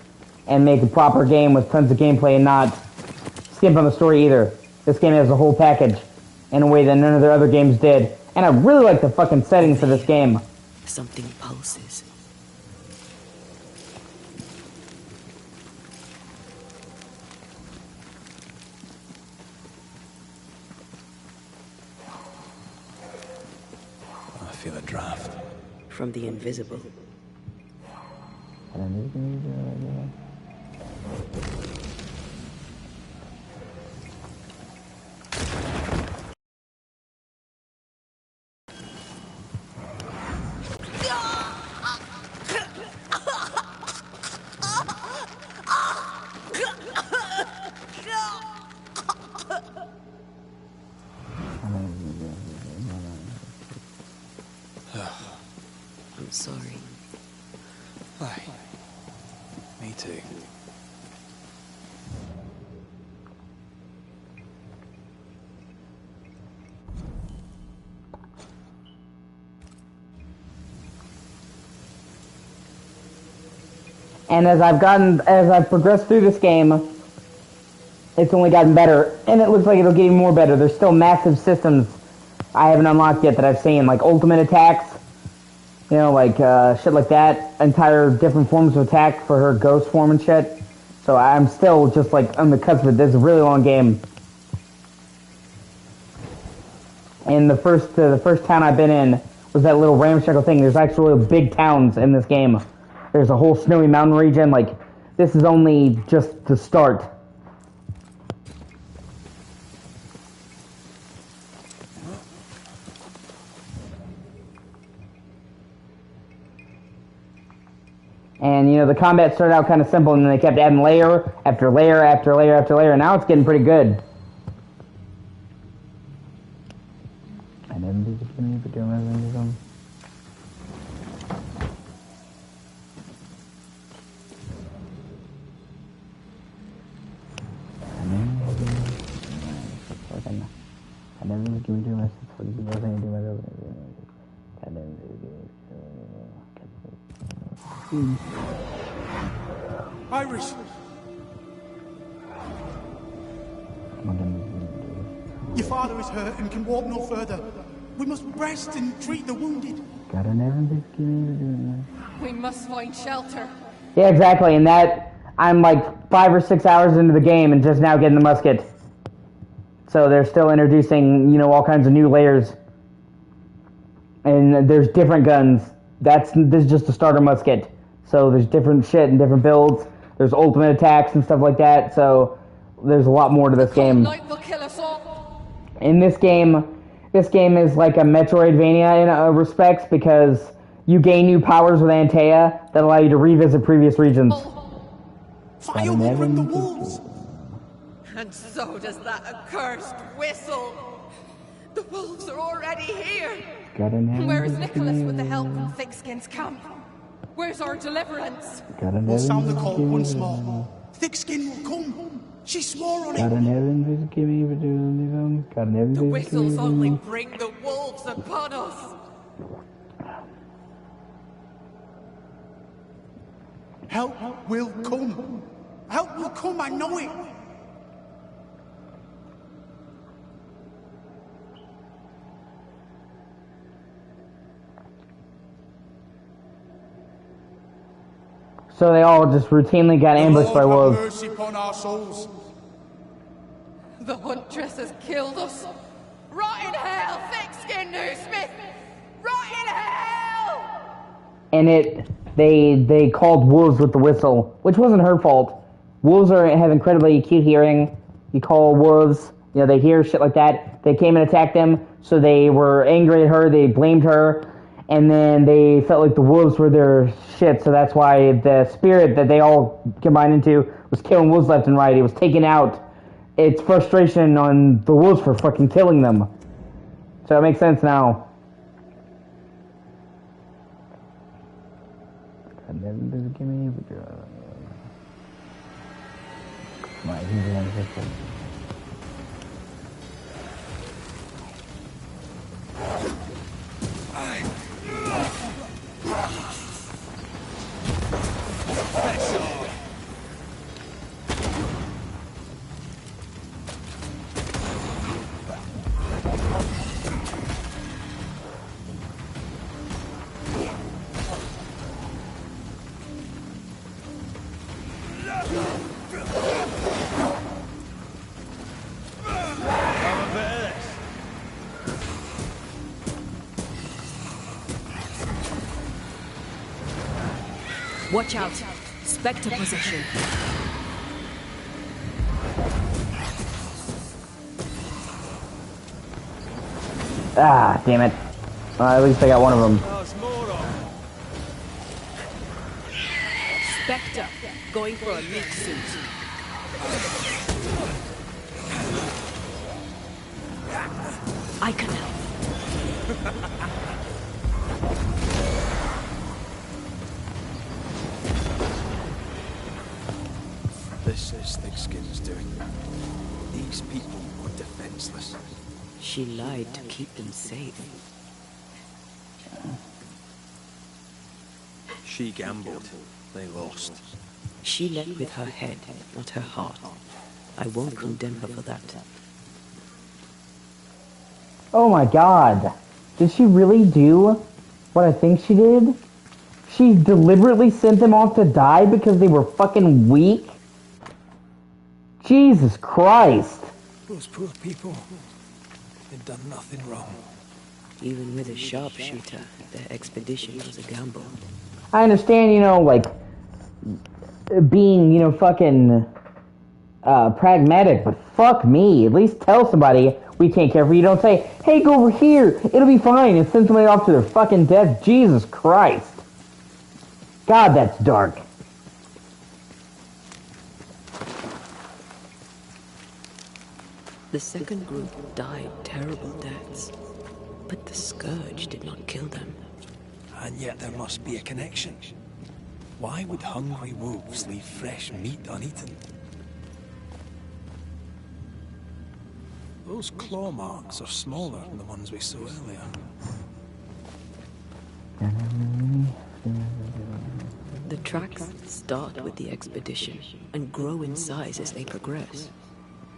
and make a proper game with tons of gameplay and not skimp on the story either. This game has a whole package in a way that none of their other games did. And I really like the fucking setting for this game. Something pulses. I feel a draft. From the invisible. I'm sorry. Aye. Me too. And as I've progressed through this game, it's only gotten better, and it looks like it'll get even more better. There's still massive systems I haven't unlocked yet that I've seen, like ultimate attacks, you know, like shit like that, entire different forms of attack for her ghost form and shit. So I'm still just like on the cusp of it. This is a really long game. And the first town I've been in was that little ramshackle thing. There's actually big towns in this game. There's a whole snowy mountain region. Like, this is only just the start. And, you know, the combat started out kind of simple, and then they kept adding layer after layer after layer after layer, and now it's getting pretty good. I didn't do the me for doing everything. Iris! Your father is hurt and can walk no further. We must rest and treat the wounded. We must find shelter. Yeah, exactly, and that, I'm like 5 or 6 hours into the game and just now getting the musket. So they're still introducing, you know, all kinds of new layers. And there's different guns. This is just a starter musket. So there's different shit and different builds. There's ultimate attacks and stuff like that. So there's a lot more to this game. Night will kill us all. In this game is like a Metroidvania in respects, because you gain new powers with Antea that allow you to revisit previous regions. Fire will bring the wolves. And so does that accursed whistle. The wolves are already here. Where is Nicholas with the help from Thickskin's camp? Where's our deliverance? We'll sound the call once more. Thickskin will come. She swore on it. The whistles only bring the wolves upon us. Help will come. Help will come, I know it. So they all just routinely got ambushed by wolves. Mercy upon our souls. The huntress has killed us. Rot in hell, Thickskin Newsmith! Rot in hell! And they called wolves with the whistle, which wasn't her fault. Wolves have incredibly acute hearing. You call wolves, you know, they hear shit like that. They came and attacked them, so they were angry at her, they blamed her, and then they felt like the wolves were their shit, so that's why the spirit that they all combined into was killing wolves left and right. It was taking out its frustration on the wolves for fucking killing them. So it makes sense now. Watch out. Spectre possession. Ah, damn it. At least I got one of them. Spectre, going for a meat suit. I can help. This is Thickskin's doing. These people were defenseless. She lied to keep them safe. She gambled. They lost. She led with her head, not her heart. I won't condemn her for that. Oh my god. Did she really do what I think she did? She deliberately sent them off to die because they were fucking weak? Jesus Christ. Those poor people. They've done nothing wrong. Even with a sharpshooter, their expedition was a gamble. I understand, you know, like, being, you know, fucking pragmatic, but fuck me. At least tell somebody we can't care for you. Don't say, hey, go over here, it'll be fine, and send somebody off to their fucking death. Jesus Christ. God, that's dark. The second group died terrible deaths, but the scourge did not kill them. And yet there must be a connection. Why would hungry wolves leave fresh meat uneaten? Those claw marks are smaller than the ones we saw earlier. The tracks start with the expedition and grow in size as they progress.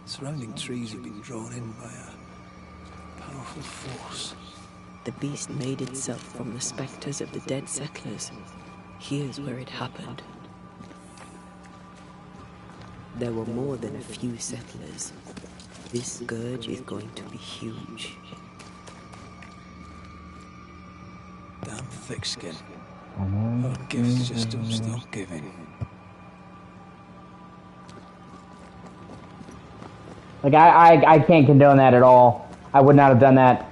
Surrounding trees have been drawn in by a powerful force. The beast made itself from the specters of the dead settlers. Here's where it happened. There were more than a few settlers. This scourge is going to be huge. Damn Thickskin. Our gifts just don't stop giving. Like, I can't condone that at all. I would not have done that.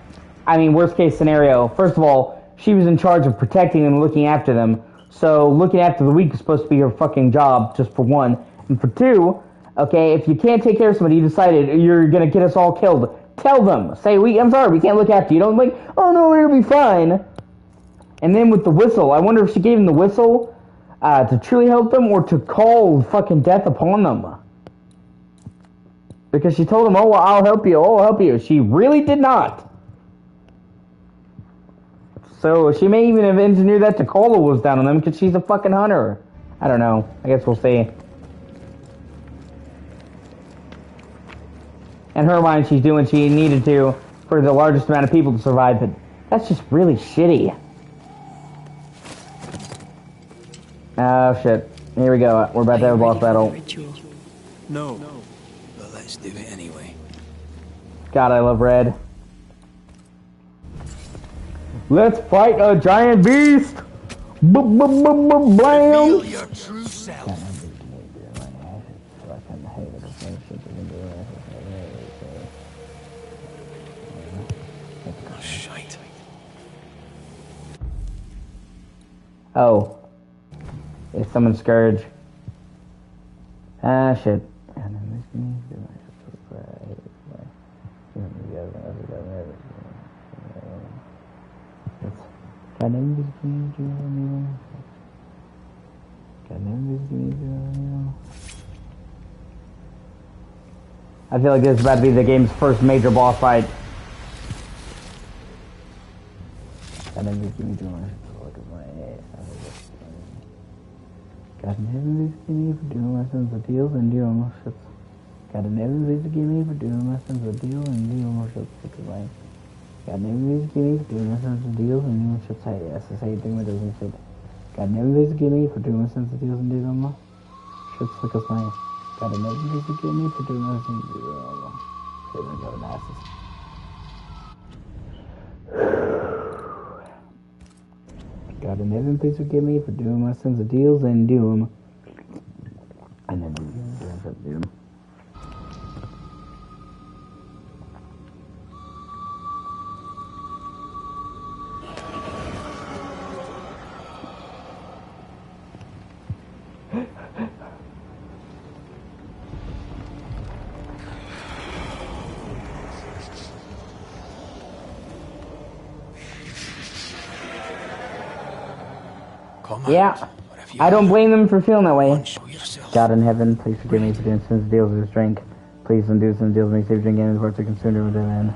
I mean, worst case scenario, first of all, she was in charge of protecting them and looking after them. So looking after the weak is supposed to be her fucking job, just for one. And for two, okay, if you can't take care of somebody, you decided you're going to get us all killed. Tell them. Say, I'm sorry, we can't look after you. Don't like, oh no, it'll be fine. And then with the whistle, I wonder if she gave him the whistle to truly help them or to call fucking death upon them. Because she told him, oh, well, I'll help you, I'll help you. She really did not. So she may even have engineered that to call the wolves down on them because she's a fucking hunter. I don't know. I guess we'll see. In her mind, she's doing what she needed to for the largest amount of people to survive, but that's just really shitty. Oh, shit. Here we go. We're about to have a boss battle. No. But let's do it anyway. God, I love red. Let's fight a giant beast! Blam! Reveal your true self. Oh, shite. Oh. It's someone's scourge. Ah, shit. I feel like this is about to be the game's first major boss fight. Got never visit me for doing my sons of deals and deal almost ships. Got never visit me for doing my sons of deals and deal almost ships. Got never visit me for doing my sons of deals and deal almost ships. Hey, that's the same thing with those shit. Got never visit me for doing my sons of deals and deal almost ships. Look at my. Got never visit me for doing my sons of deals and deal almost ships. God in heaven, please forgive me for doing my sins of deals and doom. And then doom. Yeah, I don't blame them for feeling that way. God in heaven, please forgive me for doing sins of deals with this drink. Please don't do sins of deals with me, save drink and his words are consumed with it, man.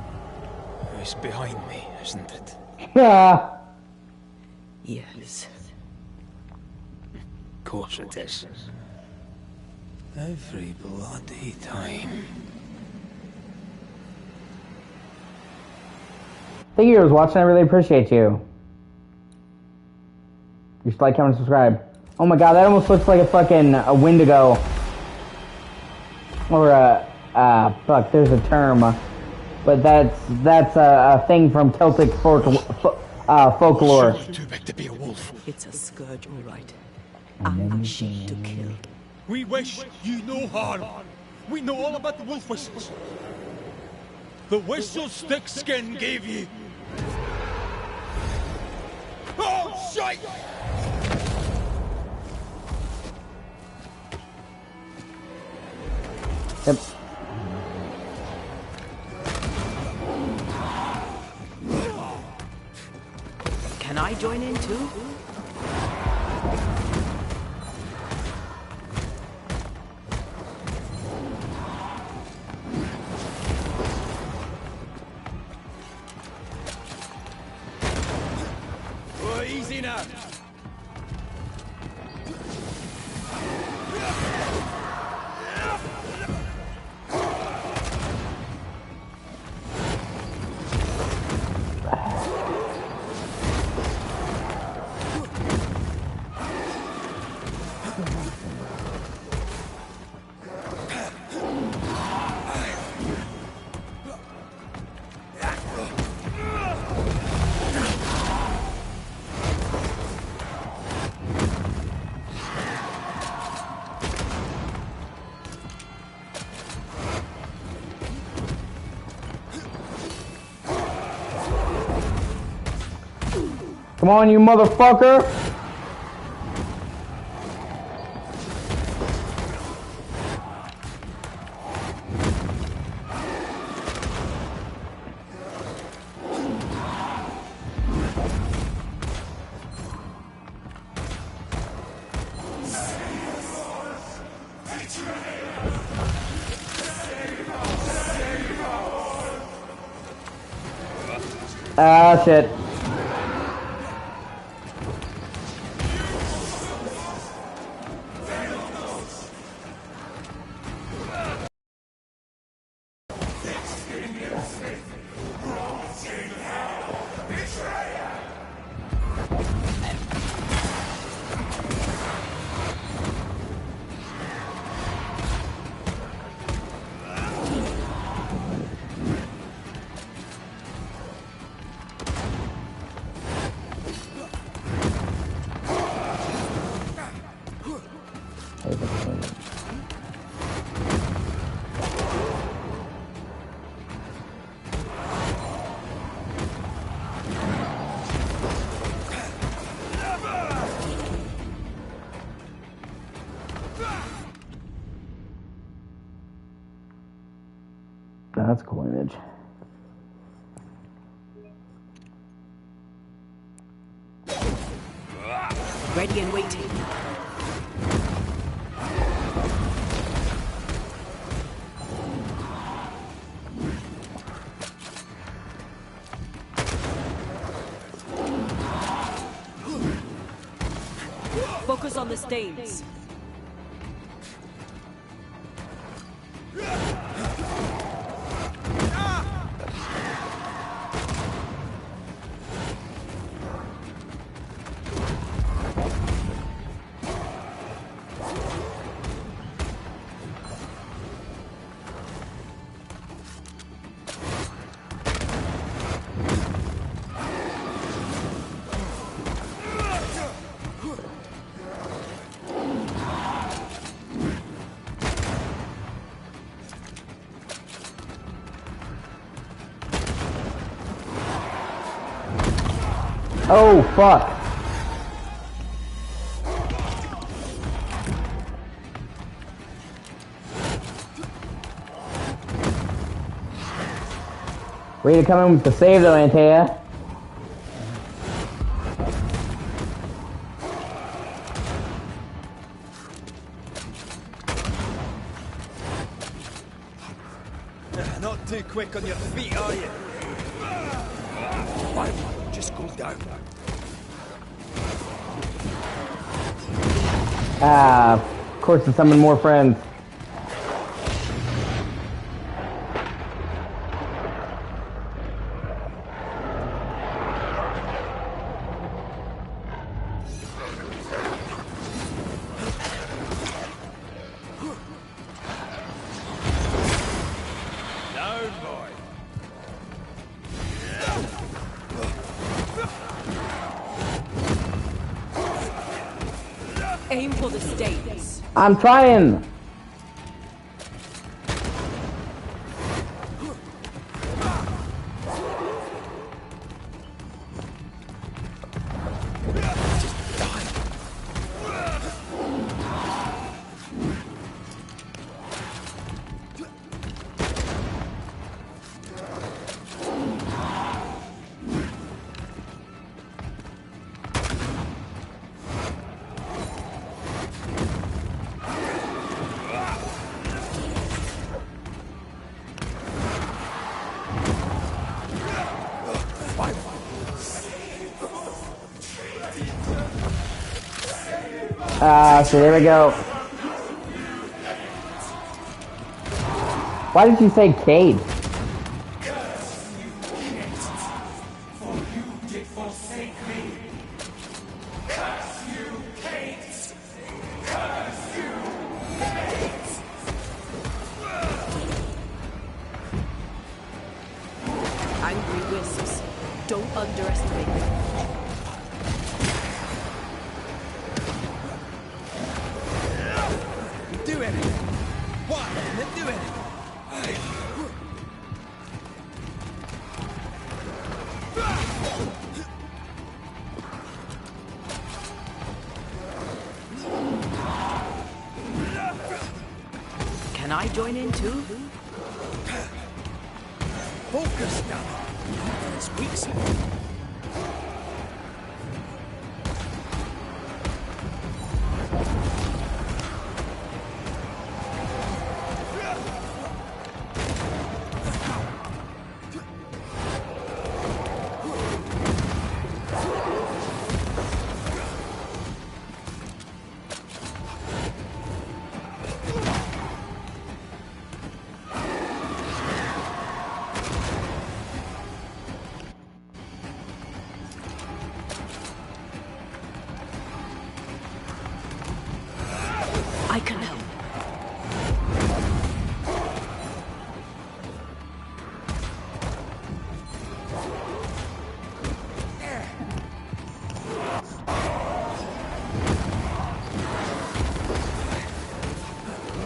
It's behind me, isn't it? Yeah. Yes. Of course it is. Every bloody time. Thank you for watching, I really appreciate you. You should like, comment, and subscribe. Oh my god, that almost looks like a fucking a Wendigo. Or fuck, there's a term. But that's a thing from Celtic folklore. Too big to be a wolf. It's a scourge, all right. I'm a sheep to kill. We wish you no harm. We know all about the wolf whistles. The whistle Thickskin gave you. Oh, shite! Yep. Can I join in too? Oh, easy now. Come on, you motherfucker! Ah, shit. That's a cool image. Ready and waiting. Focus on the stains. Oh, fuck. Way to come in with the save though, Antea. Not too quick on your feet, are you? Fine, just go down. Ah, of course to summon more friends. Aim for the stakes. I'm trying. So there we go. Why did you say Cade? Angry wisps. Don't underestimate them. Do it! Why isn't it doing it? Can I join in too? Focus now. It's weak spot. I can help.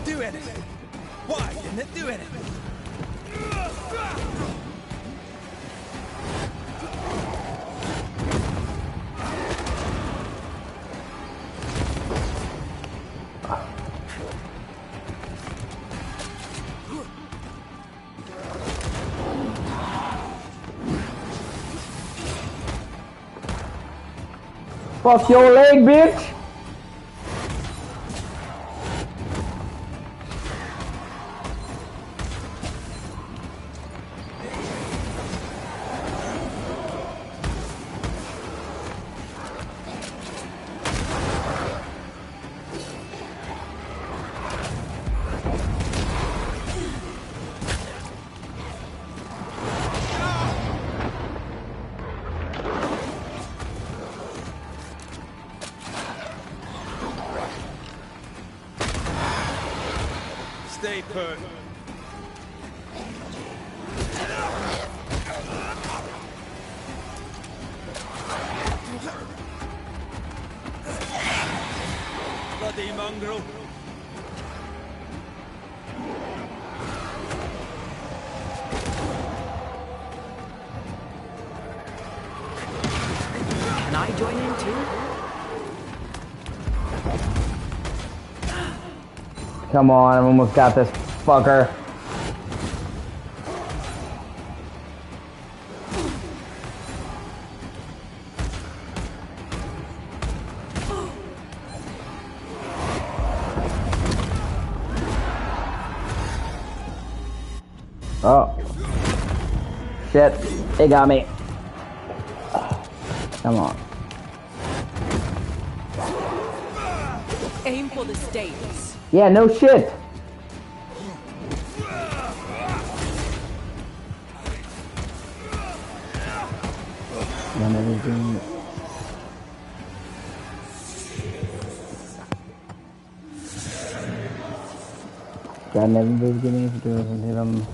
Doing it! Why isn't it doing it? Fuck your leg, bitch! Stay put. Bloody mongrel. Come on, I've almost got this fucker. Oh. Shit. It got me. Come on. Aim for the staves. Yeah, no shit. Got everything. Got everything to me to hit him.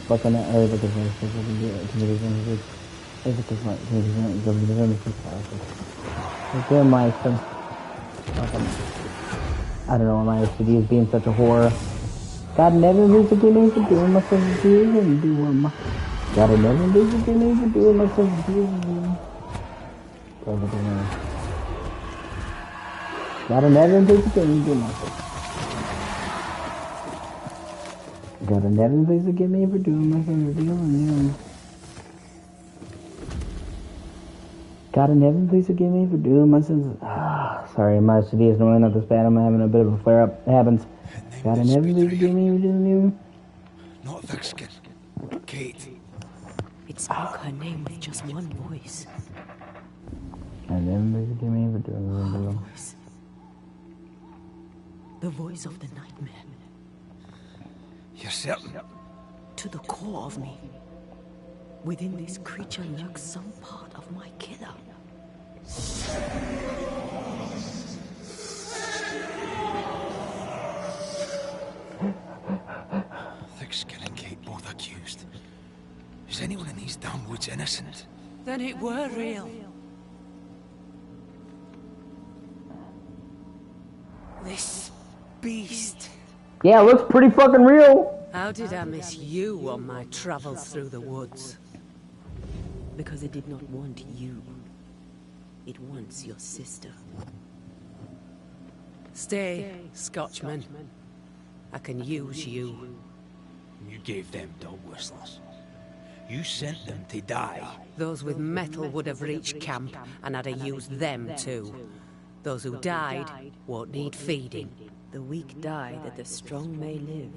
Fucking I don't know why my O.C.G is being such a whore. God never visit me for doing myself a deal and do one. God never visit me for doing myself a deal and do God never visit me for doing myself. Got 11 things to get me for doing my favorite deal and you. Got 11 things to get me for doing my sins. Sorry, my O.C.G is normally not this bad. I'm having a bit of a flare up. It happens. Got 11 things to get me for doing you. Not thick-skinned. Kate. It spoke her name with just one voice. And then they give me for doing her voice. The voice of the nightmare. You're certain? To the core of me. Within this creature lurks some part of my killer. Thick-skin and Kate both accused. Is anyone in these damn woods innocent? Then it were real. This beast. Yeah, it looks pretty fucking real. How did I miss you on my travels through the woods? Because it did not want you. It wants your sister. Stay, Scotchman. I can use you. You gave them dog whistles. You sent them to die. Those with metal would have reached camp, and I'd have used them too. Those who died won't need feeding. The weak die that the strong may live.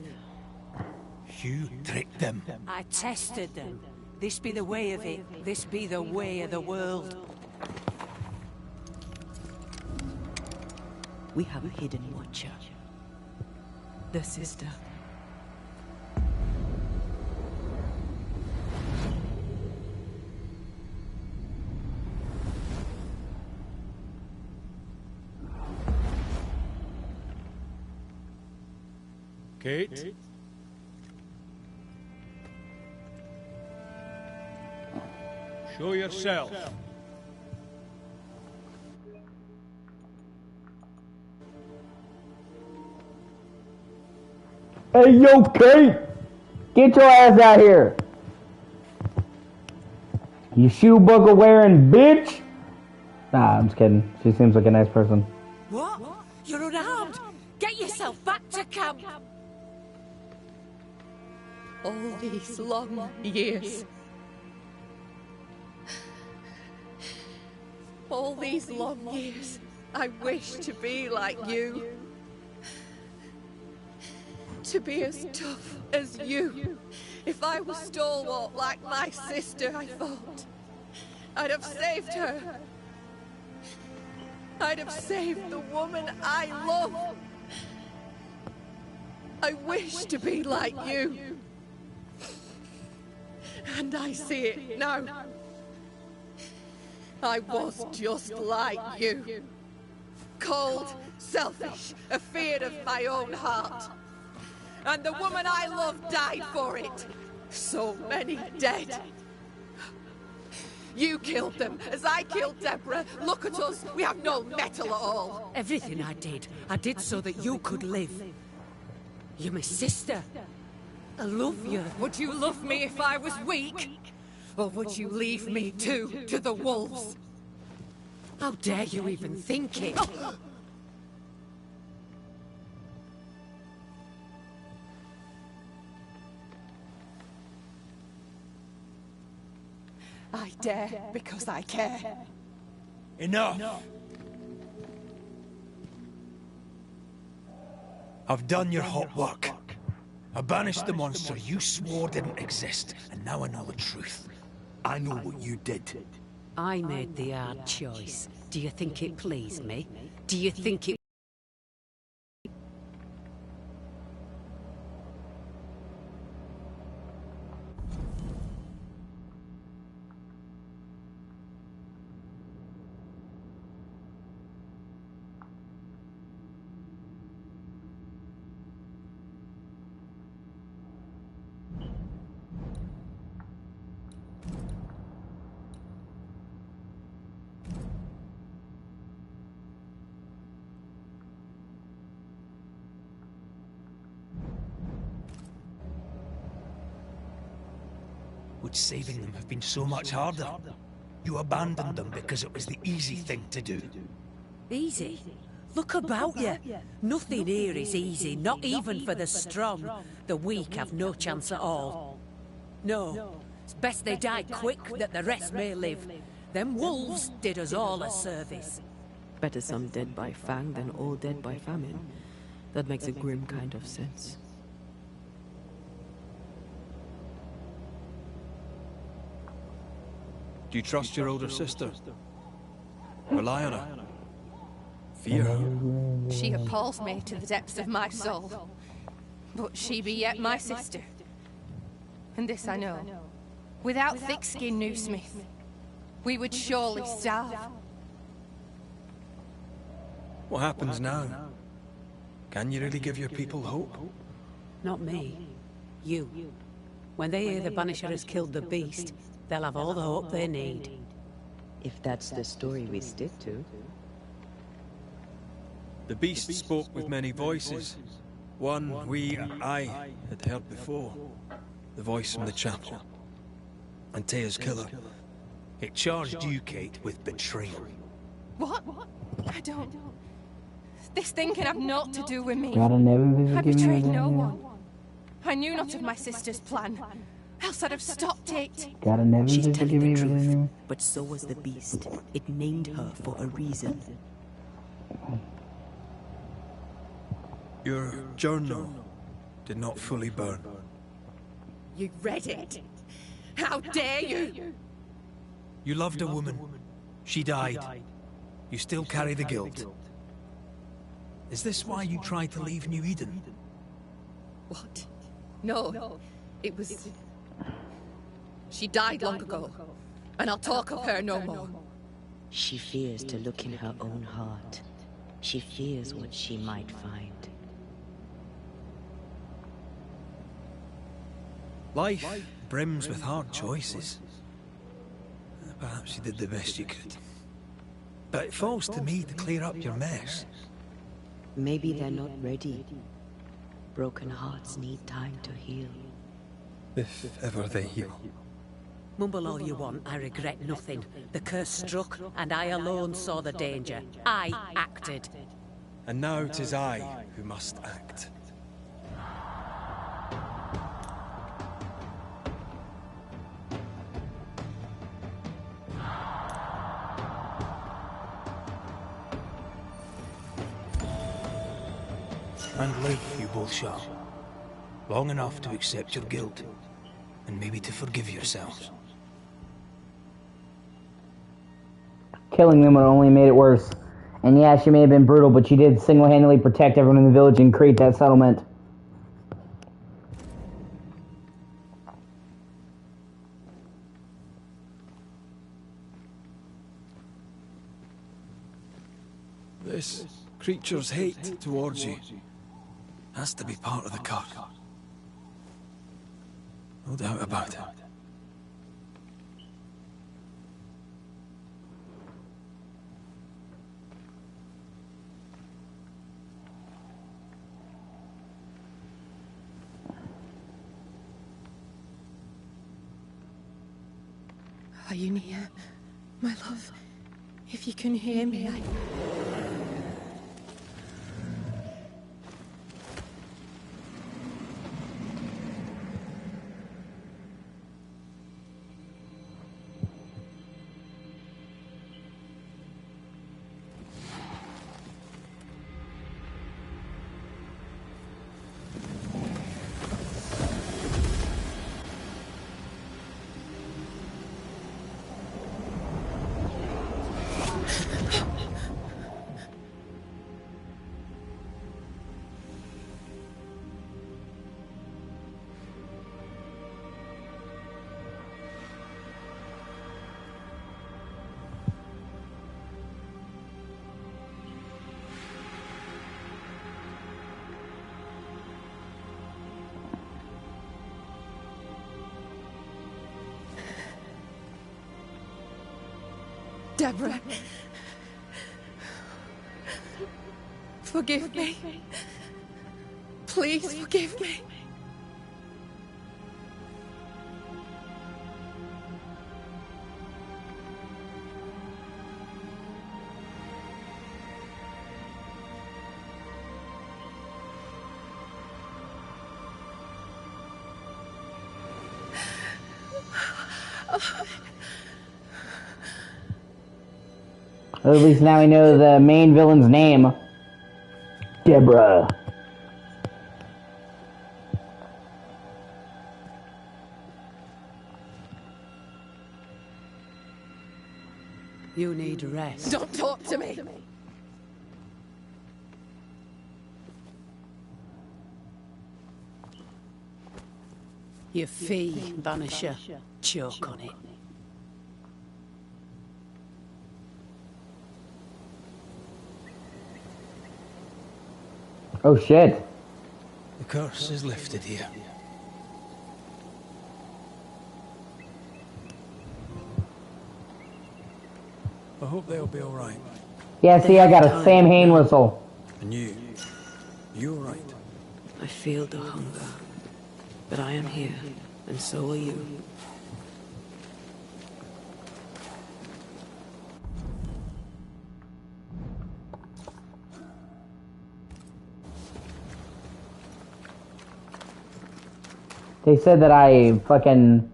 You tricked them. I tested them. This be the way of it. This be the way of the world. We have a hidden watcher. The sister. Kate? Show yourself. Hey, yo, Kate! Get your ass out here! You shoe buckle wearing bitch! Nah, I'm just kidding. She seems like a nice person. What? You're unarmed! Get yourself back to camp! All these long years. All these long years, I wish to be like you. To be as tough as you. If I was stalwart like my sister, I thought, I'd have saved her. I'd have saved the woman I love. I wish to be like you. And I see it now. I was just like you. Cold, selfish, afeard of my own heart. And the woman I loved died for it. So many dead. You killed them, as I killed Deborah. Look at us, we have no metal at all. Everything I did so that you could live. You're my sister. I love you. Would you love me if I was weak? Or would you leave me too, to the wolves? How dare you even think it? I dare because I care. Enough! I've done your hot work. I banished the monster you swore didn't exist, and now I know the truth. I know what you did. I made the hard choice. Do you think it pleased me? Do you think it... Would saving them have been so much harder? You abandoned them because it was the easy thing to do. Easy? Look about you. Nothing here is easy, not even for the strong. The weak have no chance at all. No, it's best they die quick, that the rest may live. Them wolves did us all a service. Better some dead by fang than all dead by famine. That makes a grim kind of sense. Do you trust your older sister? Rely on her? Fear her? She appalls me to the depths of my soul. But she be yet my sister. And this I know. Without thick-skinned Newsmith, we would surely starve. What happens now? Can you really give your people hope? Not me. You. When they hear the Banisher has killed the beast, they'll have all the hope they need. If that's the story we stick to. The beast spoke with many voices. One I had heard before. The voice from the chapel. Antea's killer. It charged you, Kate, with betrayal. What? I don't... This thing can have naught to do with me. I I betrayed no one. I knew not of my sister's plan. Else I'd have stopped it. She's telling the truth, but so was the beast. It named her for a reason. Your journal did not fully burn. You read it? How dare you? You loved a woman. She died. You still carry the guilt. Is this why you tried to leave New Eden? What? No. It was... She died long ago, and I'll talk of her no more. She fears to look in her own heart. She fears what she might find. Life brims with hard choices. Perhaps you did the best you could. But it falls to me to clear up your mess. Maybe they're not ready. Broken hearts need time to heal. If ever they heal. Mumble all you want, I regret nothing. The curse struck, and I alone saw the danger. I acted. And now 'tis I who must act. And life you both shall. Long enough to accept your guilt, and maybe to forgive yourselves. Killing them would have only made it worse. And yeah, she may have been brutal, but she did single-handedly protect everyone in the village and create that settlement. This creature's hate towards you has to be part of the curse. No doubt about it. Are you near, my love? If you can hear me, Deborah, forgive me. Please forgive me. At least now we know the main villain's name. Deborah. You need rest. Don't talk to me. Your fee, Banisher. Choke on it. Oh shit. The curse is lifted here. I hope they'll be alright. Yeah, see, I got a Sam Hain whistle. And you alright? I feel the hunger. But I am here, and so are you. They said that I fucking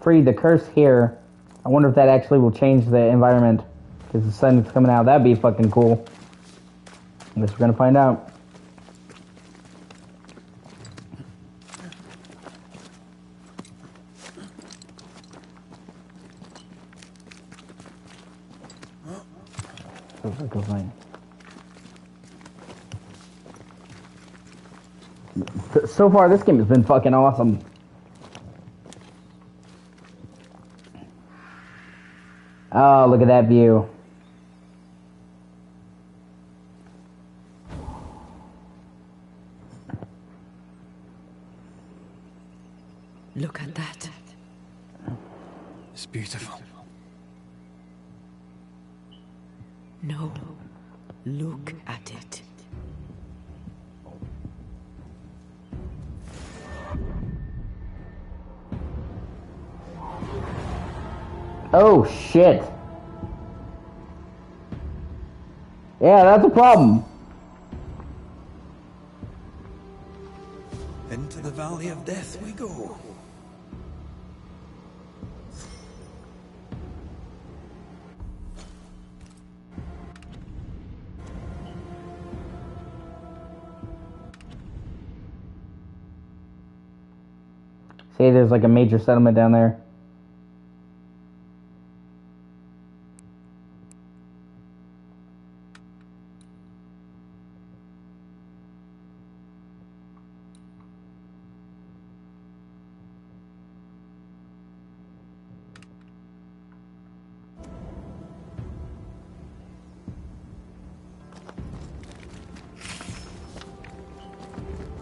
freed the curse here. I wonder if that actually will change the environment. Because the sun's coming out. That'd be fucking cool. I guess we're gonna find out. So far, this game has been fucking awesome. Oh, look at that view. Look at that. It's beautiful. No. Look at it. Oh, shit. Yeah, that's a problem. Into the Valley of Death we go. See, there's like a major settlement down there.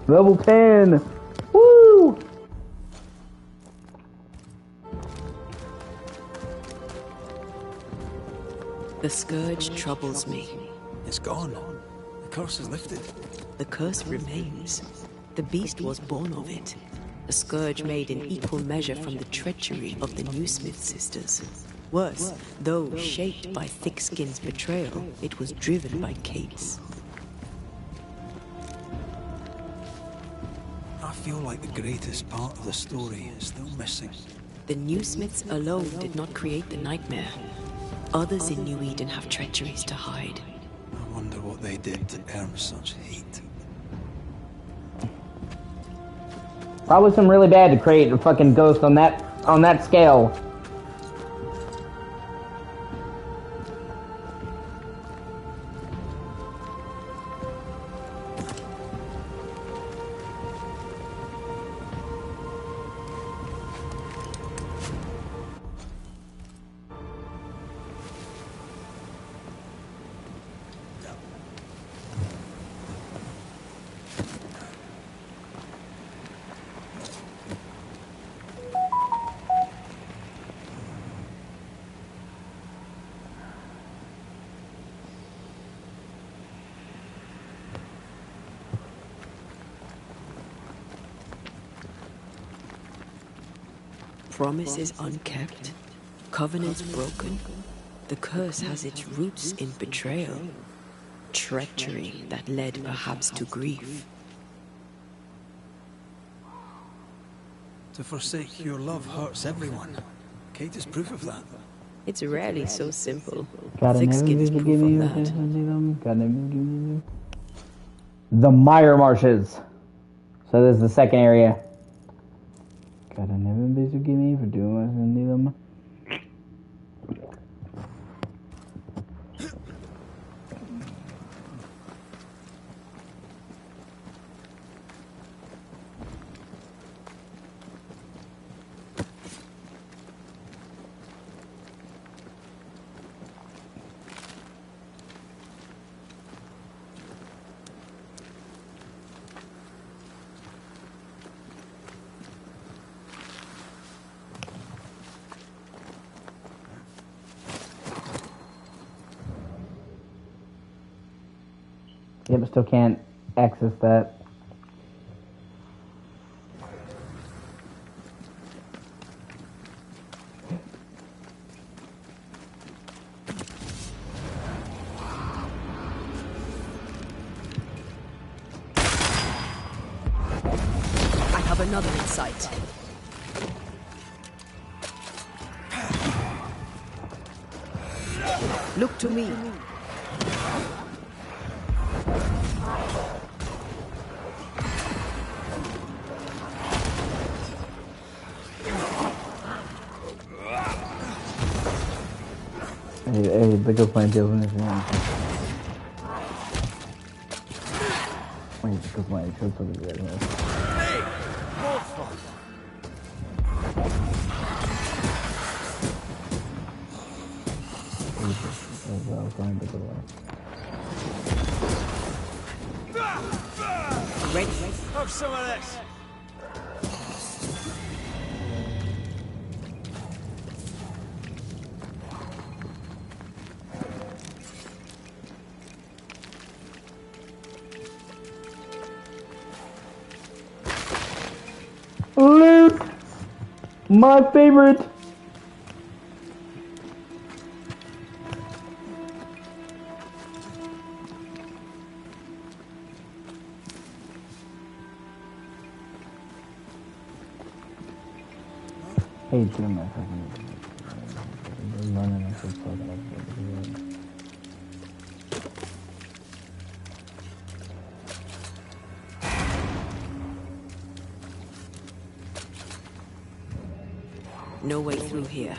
Level 10! Woo! The scourge troubles me. It's gone. The curse is lifted. The curse remains. The beast was born of it. A scourge made in equal measure from the treachery of the Newsmith sisters. Worse, though shaped by Thickskin's betrayal, it was driven by Kate's. I feel like the greatest part of the story is still missing. The New Smiths alone did not create the nightmare. Others in New Eden have treacheries to hide. I wonder what they did to earn such hate. Probably some really bad to create a fucking ghost on that scale. Promises unkept, covenants broken. The curse has its roots in betrayal, treachery that led perhaps to grief. To forsake your love hurts everyone. Kate is proof of that. It's rarely so simple. Thickskin's proof of that. The Mire Marshes. So this is the second area. Gotta never be forgive me for doing what's in them. Yeah, but still can't access that. I have another in sight. Look to me. Hey, bigger plant deals in this room. Wait, bigger plant should put it in this. Hey! More fun! Ready? Have some of this! Loot! My favorite! Hey, do my fucking... No way through here.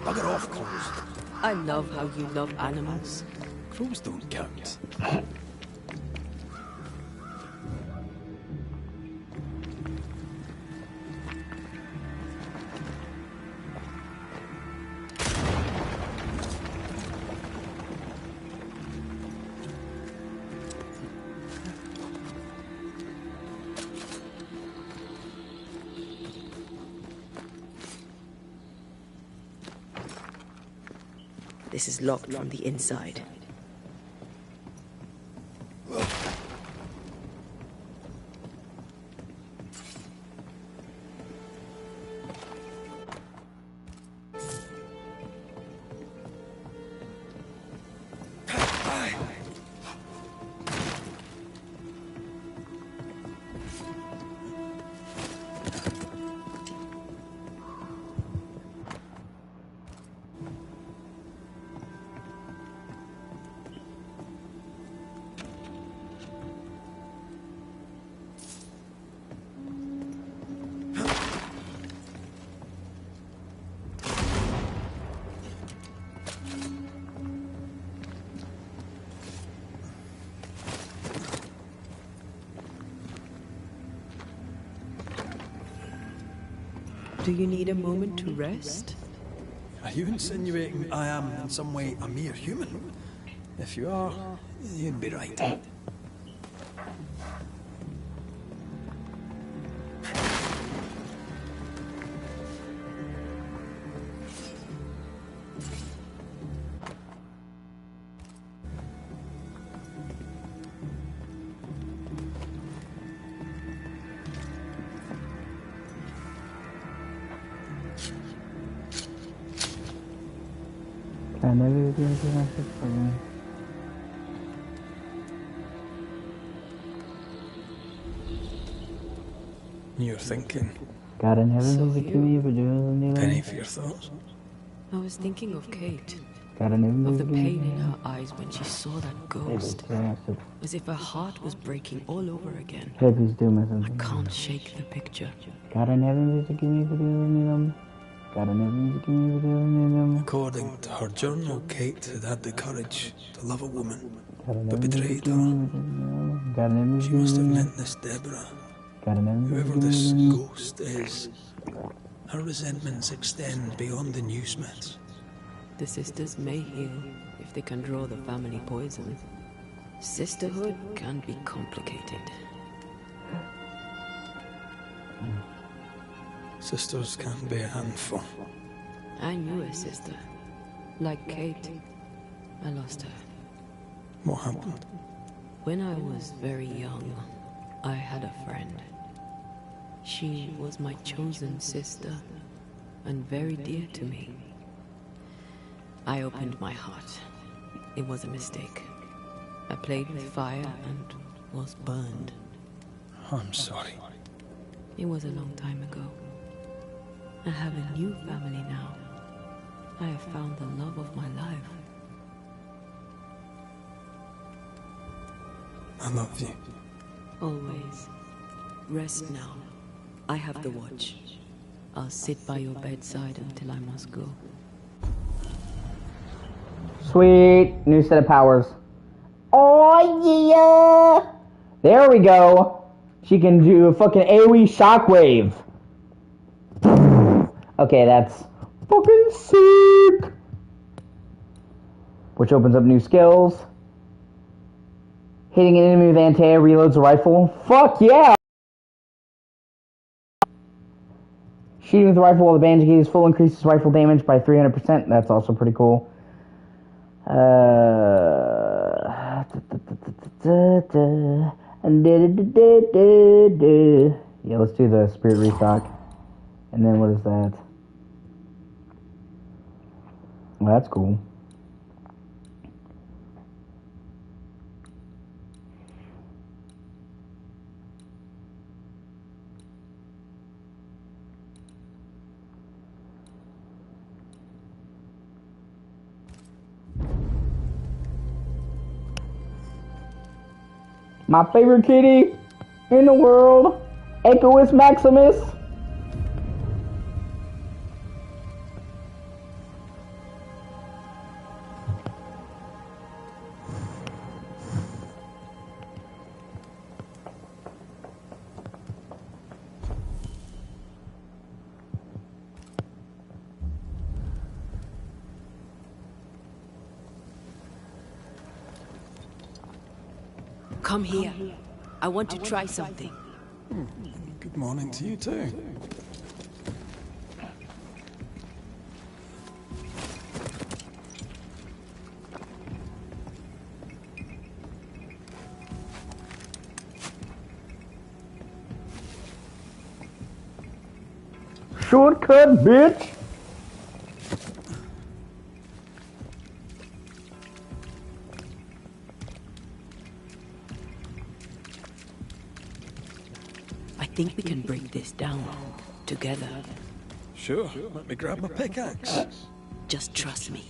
Bugger off, crows. I love how you love animals. Crows don't count. This is locked from the inside. Do you need a moment to rest? Are you insinuating I am in some way a mere human? If you are, you'd be right. I never do anything for me. You're thinking. God in heaven is me for doing Any for your thoughts? I was thinking of Kate. God in heaven Of the pain in her eyes when she saw that ghost. As if her heart was breaking all over again. I can't shake the picture. God in heaven is me for doing them. God in heaven is me for doing them. According to her journal, Kate had had the courage to love a woman, but betrayed her. She must have meant this Deborah. Whoever this ghost is, her resentments extend beyond the Newsmiths. The sisters may heal if they can draw the family poison. Sisterhood can be complicated. Sisters can be a handful. I knew a sister. Like Kate, I lost her. What happened? When I was very young, I had a friend. She was my chosen sister, and very dear to me. I opened my heart. It was a mistake. I played with fire and was burned. I'm sorry. It was a long time ago. I have a new family now. I have found the love of my life. I love you. Always. Rest now. I have the watch. I'll sit by your bedside until I must go. Sweet. New set of powers. Oh yeah! There we go. She can do a fucking AoE shockwave. Okay, that's fucking sick. Which opens up new skills. Hitting an enemy with anti-air reloads a rifle. Fuck yeah! Shooting with the rifle while the bandage is full increases rifle damage by 300%. That's also pretty cool. Yeah, let's do the spirit restock. And then what is that? Well, that's cool. My favorite kitty in the world, Echous Maximus. Come here. I want to try something. Good morning to you too. shortcut, bitch! I think we can break this down together. Sure, let me grab my pickaxe. Just trust me.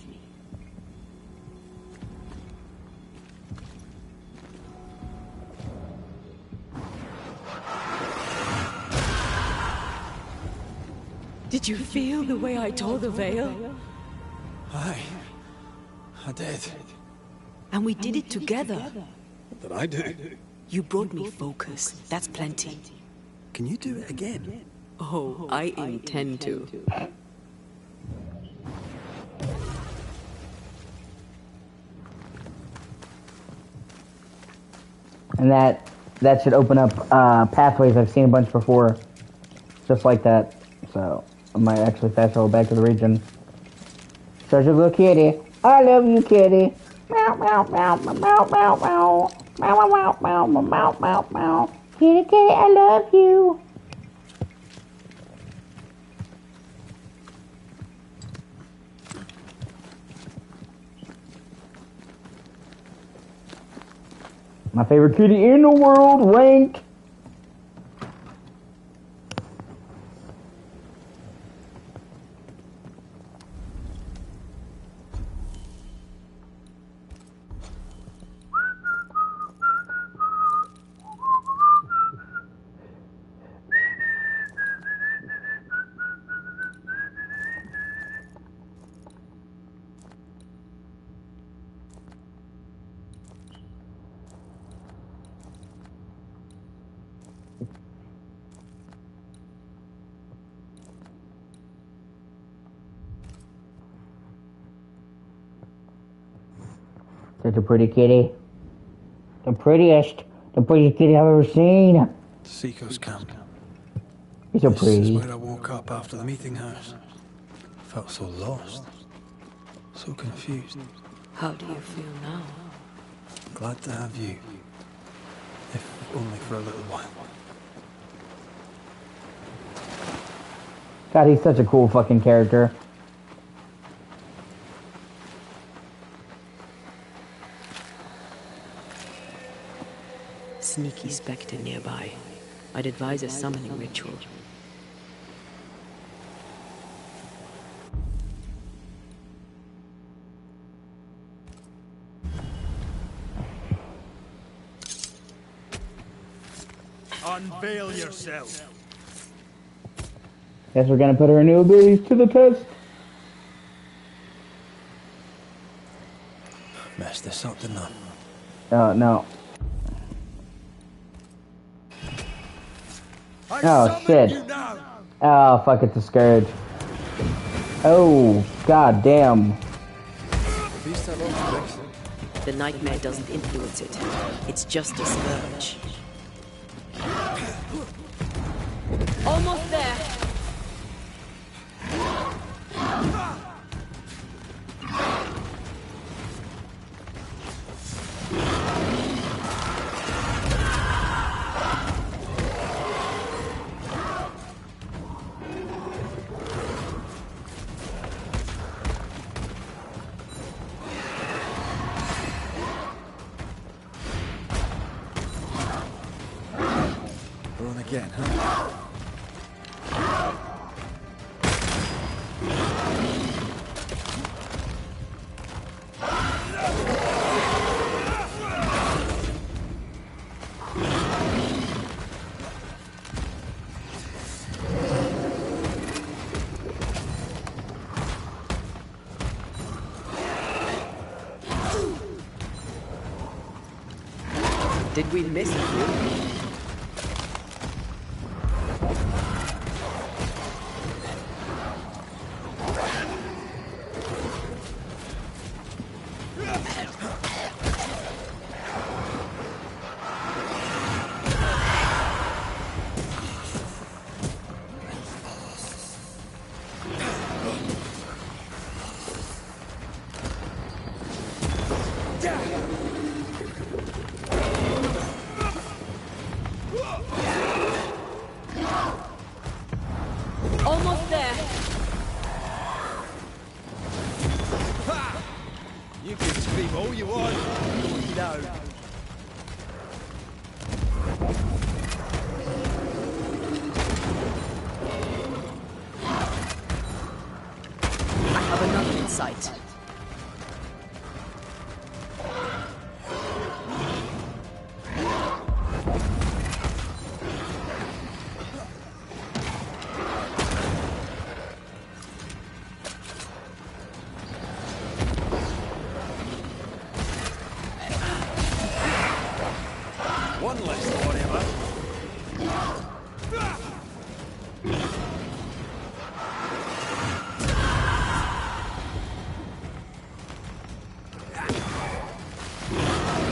Did you feel the way I tore the veil? Aye, I did. And we did it together. What did I do? You brought me focus. That's plenty. Can you do it again? Oh, I intend to. And that should open up pathways. I've seen a bunch before, just like that. So I might actually fast travel back to the region. Such a good kitty. I love you, kitty. Meow meow meow meow meow meow meow meow meow meow meow meow meow. Kitty, kitty, I love you. My favorite kitty in the world, Rank. Such a pretty kitty. The prettiest kitty I've ever seen. Seacoast camp. It's so This pretty. is where I woke up after the meeting house. I felt so lost. So confused. How do you feel now? Glad to have you. If only for a little while. God, he's such a cool fucking character. Sneaky spectre nearby. I'd advise a summoning ritual. Unveil yourself. Guess we're gonna put her new abilities to the test. Messed this up, didn't I? No. Oh shit. Oh fuck, it's a scourge. Oh god damn. The nightmare doesn't influence it. It's just a scourge. Almost there. Run again, huh? Did we miss a few? One less